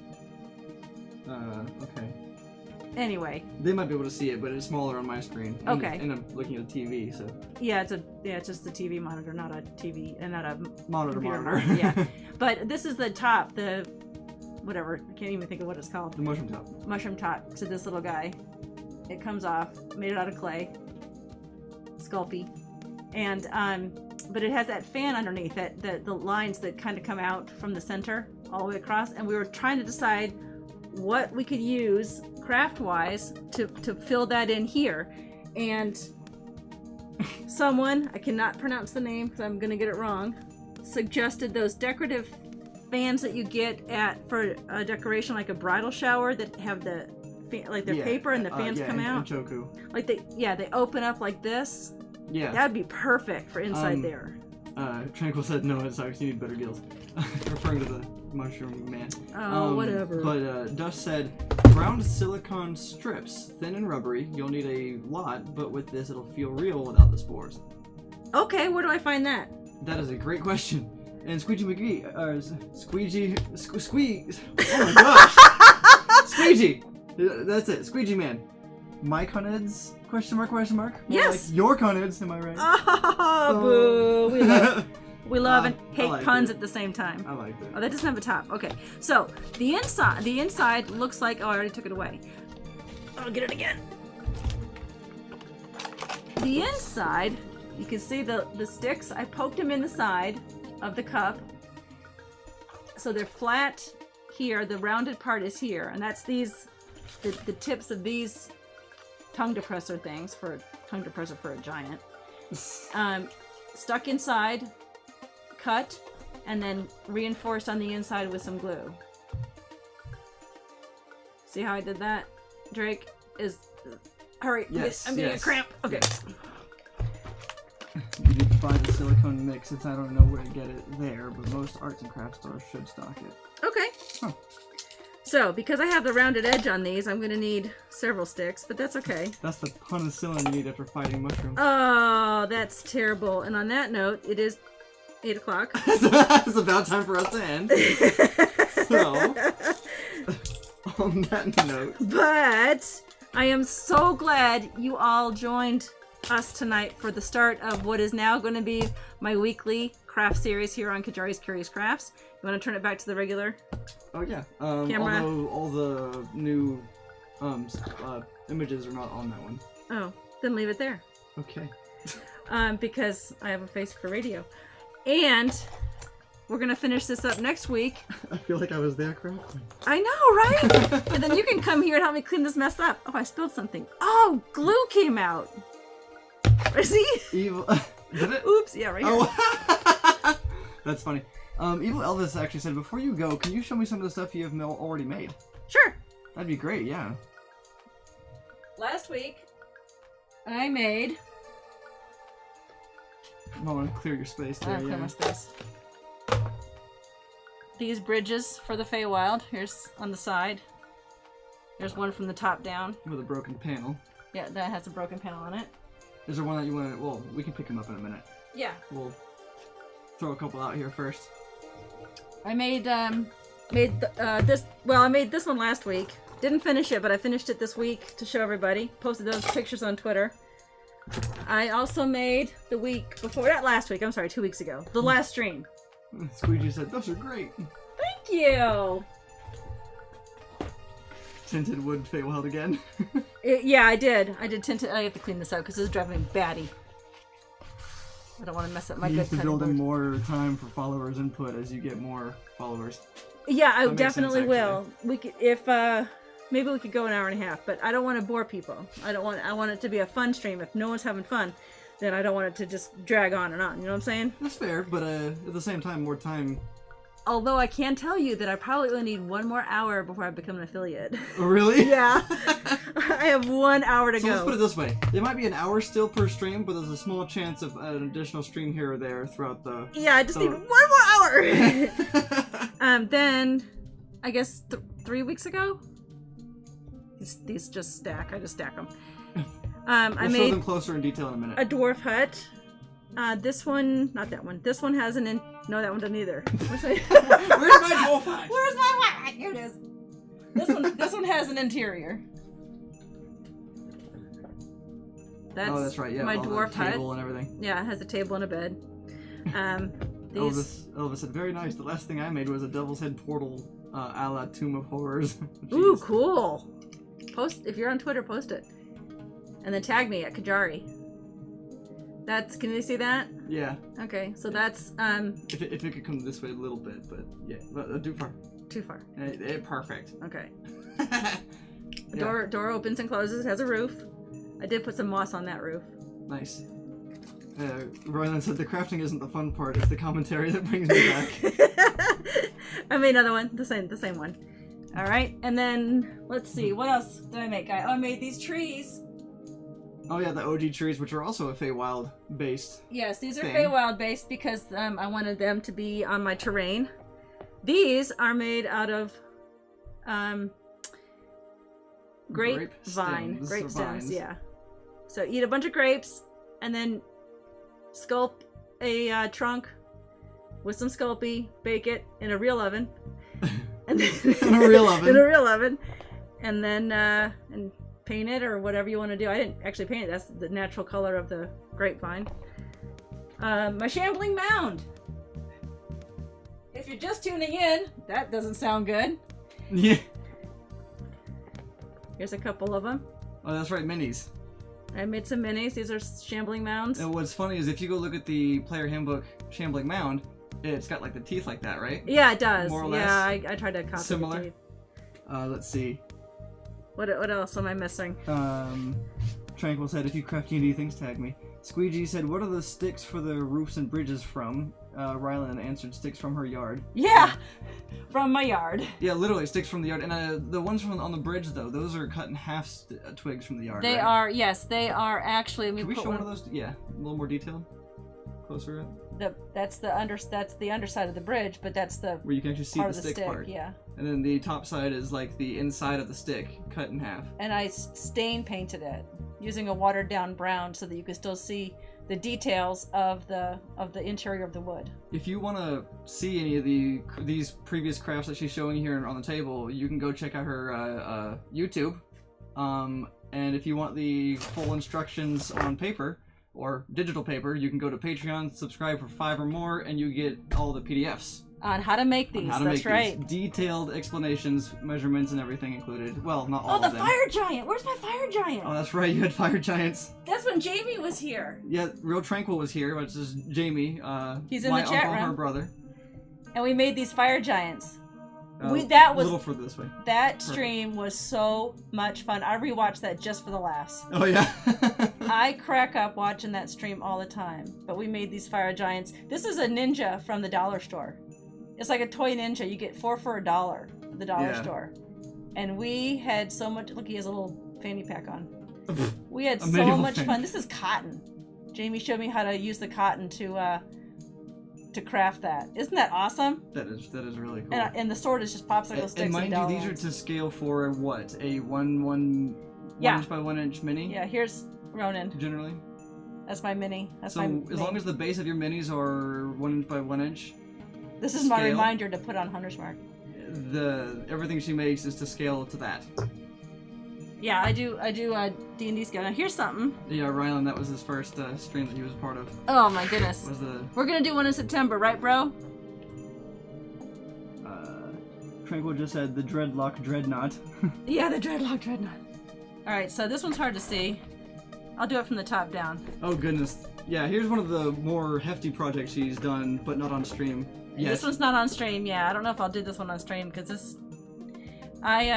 Okay. Anyway. They might be able to see it, but it's smaller on my screen. Okay. And I'm looking at a TV, so... Yeah, it's just the TV monitor, not a TV, and not a Monitor. Yeah. But this is the top, the... whatever, I can't even think of what it's called. The mushroom top. Mushroom top to this little guy. It comes off, made it out of clay. Sculpey. And, but it has that fan underneath it, the lines that kind of come out from the center all the way across, and we were trying to decide what we could use craft-wise to fill that in here. And someone, I cannot pronounce the name because I'm gonna get it wrong, suggested those decorative fans that you get for a decoration like a bridal shower that have the like they're paper and the fans come out. Choku. Like they open up like this. Yeah. That'd be perfect for inside there. Tranquil said no, it's actually you need better gills. Referring to the mushroom man. Oh, whatever. But Dust said, ground silicone strips, thin and rubbery. You'll need a lot, but with this it'll feel real without the spores. Okay, where do I find that? That is a great question. And Squeegee McGee, oh my gosh! Squeegee! That's it, Squeegee Man. My conids? Question mark? More yes! Like your conids, am I right? Oh, boo! We love and hate like puns it. at the same time. I like that. Oh, that doesn't have a top. Okay, so the inside looks like... Oh, I already took it away. I'll get it again. The inside, you can see the sticks. I poked them in the side of the cup. So they're flat here. The rounded part is here. And that's the tips of these tongue depressor things for a giant. Stuck inside, cut, and then reinforced on the inside with some glue. See how I did that? Drake is... Hurry, yes, I'm getting a cramp. Okay. Yes. You need to buy the silicone mix since I don't know where to get it there, but most arts and crafts stores should stock it. Okay. Huh. So, because I have the rounded edge on these, I'm going to need several sticks, but that's okay. That's the penicillin you need after fighting mushrooms. Oh, that's terrible. And on that note, it is 8 o'clock. It's about time for us to end. So, on that note. But I am so glad you all joined us tonight for the start of what is now going to be my weekly craft series here on Qyjari's Curious Crafts. You want to turn it back to the regular Oh yeah. camera? Although all the new images are not on that one. Oh, then leave it there. Okay. because I have a face for radio. And we're gonna finish this up next week. I feel like I was there correctly. I know, right? And then you can come here and help me clean this mess up. Oh, I spilled something. Oh, glue came out. See? Evil. Did it? Oops. Yeah, right here. Oh. That's funny. Evil Elvis actually said, before you go, can you show me some of the stuff you have already made? Sure. That'd be great, yeah. Last week, I made... I want to clear your space there, Clear my space. These bridges for the Feywild. Here's on the side. There's one from the top down. With a broken panel. Yeah, that has a broken panel on it. Is there one that you want to... Well, we can pick them up in a minute. Yeah. We'll throw a couple out here first. I made this. Well, I made this one last week. Didn't finish it, but I finished it this week to show everybody. Posted those pictures on Twitter. I also made the week before that, last week. I'm sorry, 2 weeks ago. The last stream. Squeegee said, those are great. Thank you. Tinted wood Feywild again. Yeah, I did. I did tinted. I have to clean this out because this is driving me batty. I don't want to mess up my You good need to cutting build in board. more time for followers' input as you get more followers. Yeah, I That makes definitely sense, will. We could, if maybe we could go an hour and a half, but I don't want to bore people. I want it to be a fun stream. If no one's having fun, then I don't want it to just drag on and on. You know what I'm saying? That's fair, but at the same time, more time. Although I can tell you that I probably only need 1 more hour before I become an affiliate. Oh, really? Yeah. I have 1 hour to So go. let's put it this way. There might be an hour still per stream, but there's a small chance of an additional stream here or there throughout the... Yeah, I just need 1 more hour! Then, I guess 3 weeks ago? These just stack. I just stack them. I We'll show made them closer in detail in a minute. a dwarf hut. This one, not that one. This one has an no, that one doesn't either. Where's my dwarf hut? Where's my hut? Here it is. This one has an interior. That's right. Yeah, my all the dwarf hut. table and everything. Yeah, it has a table and a bed. Elvis said, very nice. The last thing I made was a Devil's Head portal a la Tomb of Horrors. Ooh, cool. Post if you're on Twitter, post it, and then tag me at Qyjari. Can they see that? Yeah. Okay, so that's If it could come this way a little bit, but yeah, but too far. too far. Perfect. Okay. Yeah. Door opens and closes. Has a roof. I did put some moss on that roof. Nice. Royland said the crafting isn't the fun part; it's the commentary that brings me back. I made another one. The same one. All right, and then let's see. What else did I make? I made these trees. Oh yeah, the OG trees, which are also a Feywild based. Yes, these are thing. Feywild based because I wanted them to be on my terrain. These are made out of grape stems, yeah. So eat a bunch of grapes and then sculpt a trunk with some Sculpey, bake it in a real oven. And then In a real oven. In a real oven. And then and paint it or whatever you want to do. I didn't actually paint it. That's the natural color of the grapevine. My shambling mound. If you're just tuning in, that doesn't sound good. Yeah. Here's a couple of them. Oh, that's right, minis. I made some minis. These are shambling mounds. And what's funny is if you go look at the player handbook Shambling Mound, it's got like the teeth like that, right? Yeah, it does. More or less. Yeah, I tried to copy Similar. the teeth. Let's see. What else am I missing? Tranquil said, if you craft Unity things, tag me. Squeegee said, what are the sticks for the roofs and bridges from? Rylan answered, sticks from her yard. Yeah, from my yard. Yeah, literally, sticks from the yard. And the ones from on the bridge, though, those are cut in half twigs from the yard, They right? are, yes, they are actually. Can we show one of those? Yeah, a little more detailed. Closer up. That's the underside of the bridge, but that's the Where you can actually see part the of the stick part. yeah. And then the top side is like the inside of the stick, cut in half. And I stain painted it using a watered down brown so that you can still see the details of the interior of the wood. If you want to see any of these previous crafts that she's showing here on the table, you can go check out her YouTube. And if you want the full instructions on paper or digital paper, you can go to Patreon, subscribe for $5 or more, and you get all the PDFs On how to make these. That's right. Detailed explanations, measurements, and everything included. Well, not all Oh, of the them. fire giant! Where's my fire giant? Oh, that's right. You had fire giants. That's when Jamie was here. Yeah, Real Tranquil was here, which is Jamie. He's in my the chat uncle, room. her brother. And we made these fire giants. A That was little further this way. that stream was so much fun. I rewatched that just for the laughs. Oh yeah. I crack up watching that stream all the time. But we made these fire giants. This is a ninja from the dollar store. It's like a toy ninja. You get 4 for $1 at the dollar store. And we had so much. Look, he has a little fanny pack on. We had so much fun. This is cotton. Jamie showed me how to use the cotton to craft that. Isn't that awesome? That is really cool. And the sword is just popsicle sticks. And mind you, these are to scale for what? A 1 inch by 1 inch mini? Yeah, here's Ronan. Generally. That's my mini. That's so as long as the base of your minis are 1 inch by 1 inch. This is my reminder to put on Hunter's Mark. Everything she makes is to scale to that. Yeah, I do D&D scale. Now here's something. Yeah, Rylan, that was his first stream that he was a part of. Oh my goodness. We're gonna do one in September, right, bro? Tranquil just said the Dreadlock Dreadnought. Yeah, the Dreadlock Dreadnought. Alright, so this one's hard to see. I'll do it from the top down. Oh goodness. Yeah, here's one of the more hefty projects she's done, but not on stream. Yes. This one's not on stream, yeah. I don't know if I'll do this one on stream, because this... I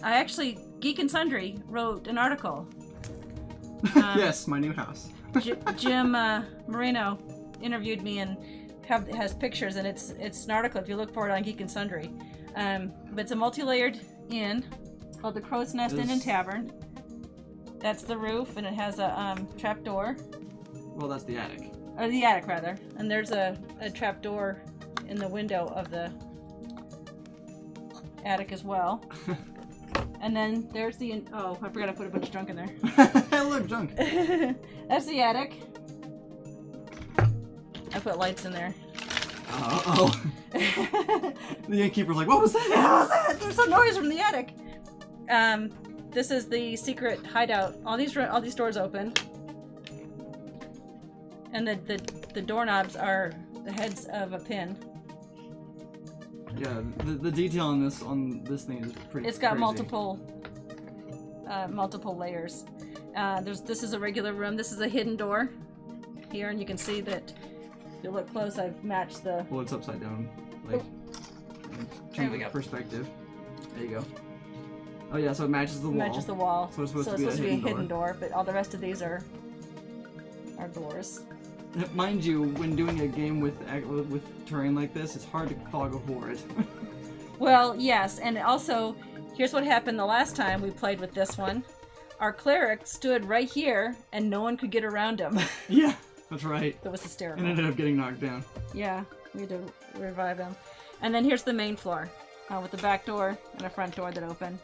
actually, Geek and Sundry wrote an article. Yes, my new house. Jim Moreno interviewed me and has pictures, and it's an article if you look for it on Geek and Sundry. But it's a multi-layered inn called the Crow's Nest Inn and Tavern. That's the roof, and it has a trap door. Well, that's the attic. Or the attic, rather. And there's a trap door in the window of the attic as well. And then there's the... Oh, I forgot I put a bunch of junk in there. Look, junk. That's the attic. I put lights in there. Uh-oh. The innkeeper's like, what was that? What was that? There's some noise from the attic. This is the secret hideout. All these doors open. And the doorknobs are the heads of a pin. Yeah, the detail on this thing is pretty. It's got crazy. multiple layers. This is a regular room. This is a hidden door here, and you can see that. If you look close, I've matched the. Well, it's upside down, like. There we go. Perspective. There you go. Oh yeah, so it matches the wall. Matches the wall. So it's supposed to be a hidden door, but all the rest of these are doors. Mind you, when doing a game with terrain like this, it's hard to fog a horde. Well, yes, and also, here's what happened the last time we played with this one. Our cleric stood right here, and no one could get around him. Yeah, that's right. That was hysterical. And ended up getting knocked down. Yeah, we had to revive him. And then here's the main floor, with the back door and a front door that open.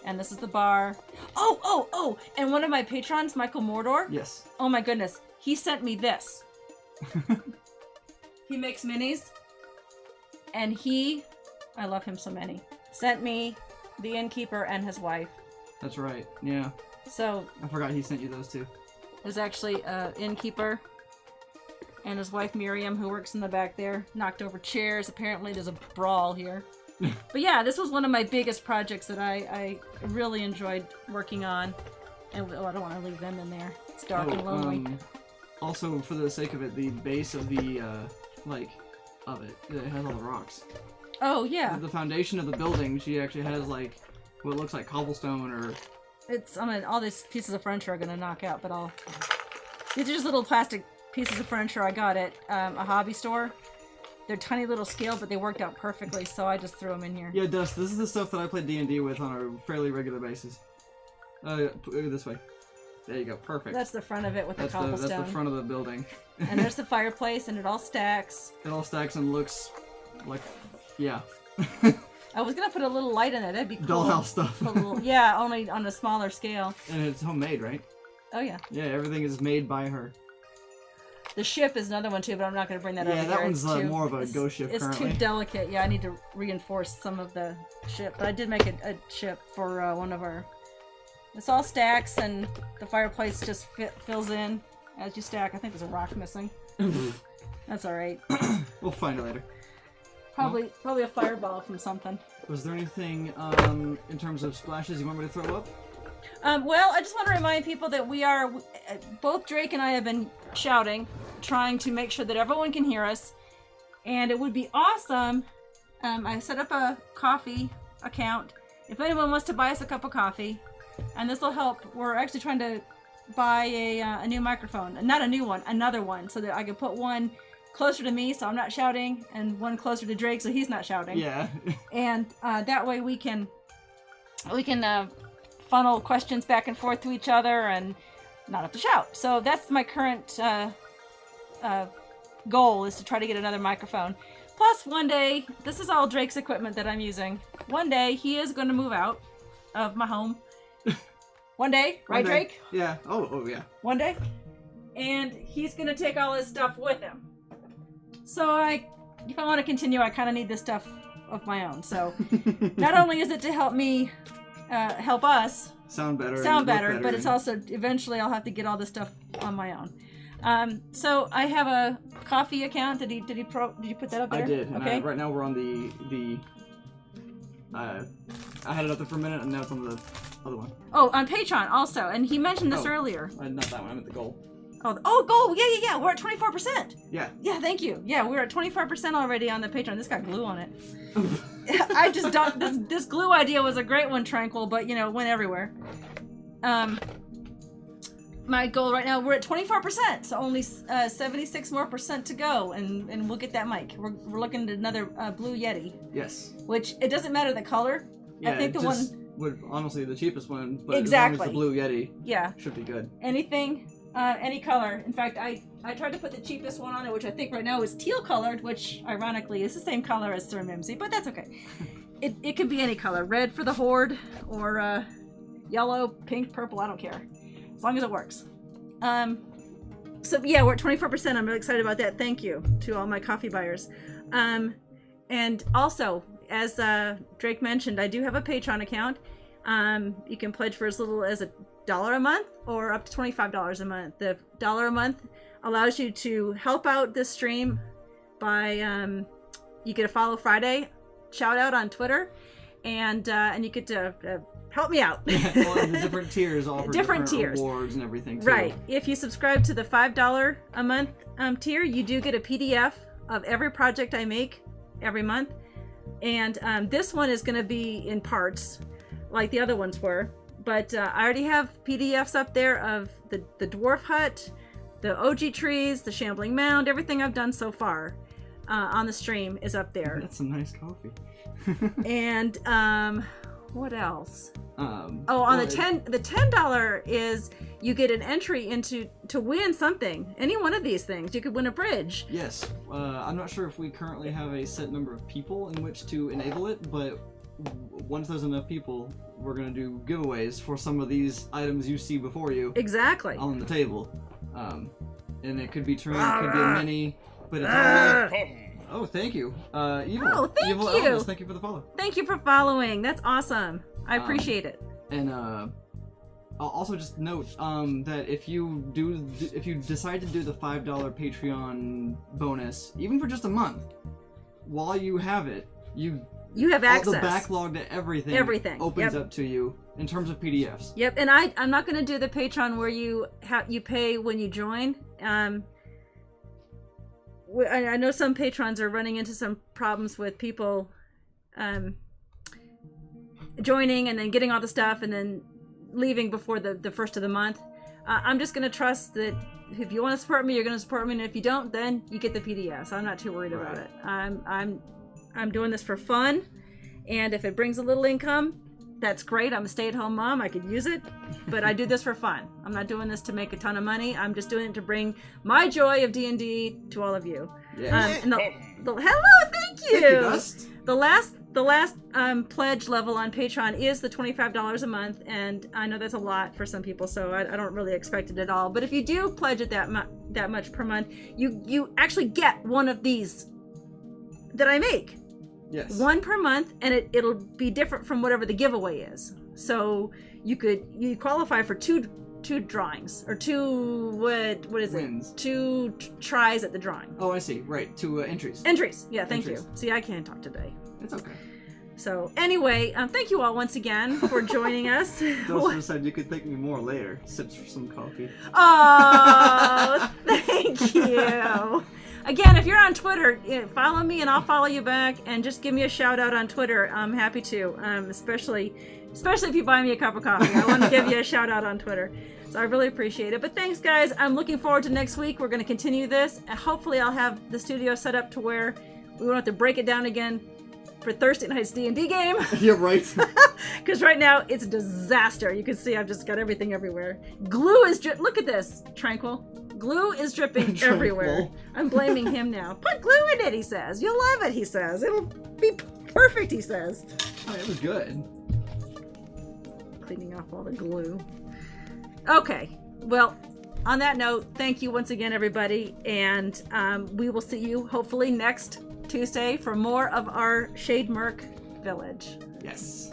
And this is the bar. Oh! And one of my patrons, Michael Mordor. Yes. Oh my goodness. He sent me this. He makes minis. And I love him so many, sent me the innkeeper and his wife. That's right, yeah. So... I forgot he sent you those two. There's actually an innkeeper and his wife Miriam, who works in the back there, knocked over chairs. Apparently there's a brawl here. But yeah, this was one of my biggest projects that I really enjoyed working on. And I don't want to leave them in there. It's dark and lonely. Also, for the sake of it, the base of the, it has all the rocks. Oh, yeah. The foundation of the building, she actually has, like, what looks like cobblestone or... all these pieces of furniture are gonna knock out, but these are just little plastic pieces of furniture I got at a hobby store. They're tiny little scale, but they worked out perfectly, so I just threw them in here. Yeah, Dust, this is the stuff that I play D&D with on a fairly regular basis. This way. There you go, perfect. That's the front of it with the cobblestone. That's the front of the building. And there's the fireplace, and it all stacks. It all stacks and looks like, yeah. I was gonna put a little light in it, that'd be cool. Dollhouse stuff. Yeah, only on a smaller scale. And it's homemade, right? Oh yeah. Yeah, everything is made by her. The ship is another one too, but I'm not gonna bring that up. Yeah, that one's more of a ghost ship currently. It's too delicate. Yeah, I need to reinforce some of the ship. But I did make a ship for one of our... It's all stacks, and the fireplace just fills in as you stack. I think there's a rock missing. That's alright. We'll find it later. Probably a fireball from something. Was there anything in terms of splashes you want me to throw up? Well, I just want to remind people that we are, both Drake and I have been shouting, trying to make sure that everyone can hear us. And it would be awesome. I set up a coffee account. If anyone wants to buy us a cup of coffee, and this will help. We're actually trying to buy a new microphone. Not a new one, another one, so that I can put one closer to me so I'm not shouting, and one closer to Drake so he's not shouting. Yeah. And that way we can funnel questions back and forth to each other and not have to shout. So that's my current goal, is to try to get another microphone. Plus, one day, this is all Drake's equipment that I'm using. One day, he is going to move out of my home. One day, right, Drake? Yeah. Oh, yeah. One day. And he's going to take all his stuff with him. So if I want to continue, I kind of need this stuff of my own. So not only is it to help me, help us sound better, but it's also eventually I'll have to get all this stuff on my own. So I have a coffee account. Did you put that up there? I did. Okay. And right now we're on the I had it up there for a minute, and now it's on the other one. Oh, on Patreon also, and he mentioned this earlier. Not that one. I meant the goal. Oh, goal! Yeah. We're at 24%. Yeah. Yeah, thank you. Yeah, we're at 24% already on the Patreon. This got glue on it. I just don't. This glue idea was a great one, Tranquil, but it went everywhere. My goal right now, we're at 24%, so only 76% more to go, and we'll get that mic. We're looking at another Blue Yeti. Yes. Which, it doesn't matter the color. Yeah, I think the one would honestly the cheapest one, but exactly. as long as the Blue Yeti, yeah, should be good. Anything, any color. In fact, I tried to put the cheapest one on it, which I think right now is teal colored, which ironically is the same color as Sir Mimsy, but that's okay. It could be any color, red for the Horde, or yellow, pink, purple. I don't care. As long as it works. So yeah, we're at 24%. I'm really excited about that. Thank you to all my coffee buyers. And also, as Drake mentioned, I do have a Patreon account. You can pledge for as little as $1 a month or up to $25 a month. The $1 a month allows you to help out this stream by you get a Follow Friday shout out on Twitter, and you get to help me out. Well, the different tiers offer different tiers, rewards and everything too. Right. If you subscribe to the $5 a month tier, you do get a PDF of every project I make every month. And this one is going to be in parts, like the other ones were. But I already have PDFs up there of the dwarf hut, the OG trees, the shambling mound, everything I've done so far on the stream is up there. That's some nice coffee. And what else? On well, the $10 is you get an entry to win something. Any one of these things. You could win a bridge. Yes. I'm not sure if we currently have a set number of people in which to enable it, but once there's enough people, we're gonna do giveaways for some of these items you see before you. Exactly. On the table. And it could be terrain, it could be a mini, but it's all. Oh, thank you. Evil. Oh, thank Evil you. Elvis, thank you for the follow. Thank you for following. That's awesome. I appreciate it. And I'll also just note that if you decide to do the $5 Patreon bonus, even for just a month, while you have it, you have access. The backlog to everything opens up to you in terms of PDFs. Yep. And I'm not going to do the Patreon where you pay when you join. I know some patrons are running into some problems with people joining and then getting all the stuff and then leaving before the first of the month. I'm just going to trust that if you want to support me, you're going to support me, and if you don't, then you get the PDF. So I'm not too worried about it. I'm doing this for fun, and if it brings a little income, that's great. I'm a stay-at-home mom. I could use it, but I do this for fun. I'm not doing this to make a ton of money. I'm just doing it to bring my joy of D&D to all of you. Yes. Hello, thank you. Thank you, Dust. The last pledge level on Patreon is the $25 a month, and I know that's a lot for some people, so I don't really expect it at all. But if you do pledge it that much per month, you actually get one of these that I make. Yes. One per month, and it'll be different from whatever the giveaway is. So you qualify for two drawings or two what is Wins. it? Two tries at the drawing. Oh, I see. Right. 2 entries. Entries. Yeah, thank Entries. you. See, I can't talk today. It's okay. So anyway, thank you all once again for joining us. Those who said you could thank me more later. Sips for some coffee. Oh, thank you. Again, if you're on Twitter, follow me and I'll follow you back, and just give me a shout out on Twitter. I'm happy to, especially if you buy me a cup of coffee. I want to give you a shout out on Twitter. So I really appreciate it. But thanks, guys. I'm looking forward to next week. We're going to continue this. And hopefully I'll have the studio set up to where we won't have to break it down again for Thursday night's D&D game. Yeah, right. Because right now it's a disaster. You can see I've just got everything everywhere. Glue is look at this, Tranquil. Glue is dripping everywhere. I'm blaming him now. Put glue in it, he says. You'll love it, he says. It'll be perfect, he says. Oh, it was good. Cleaning off all the glue. Okay, well, on that note, thank you once again, everybody, and we will see you hopefully next Tuesday for more of our Shademurk village. Yes.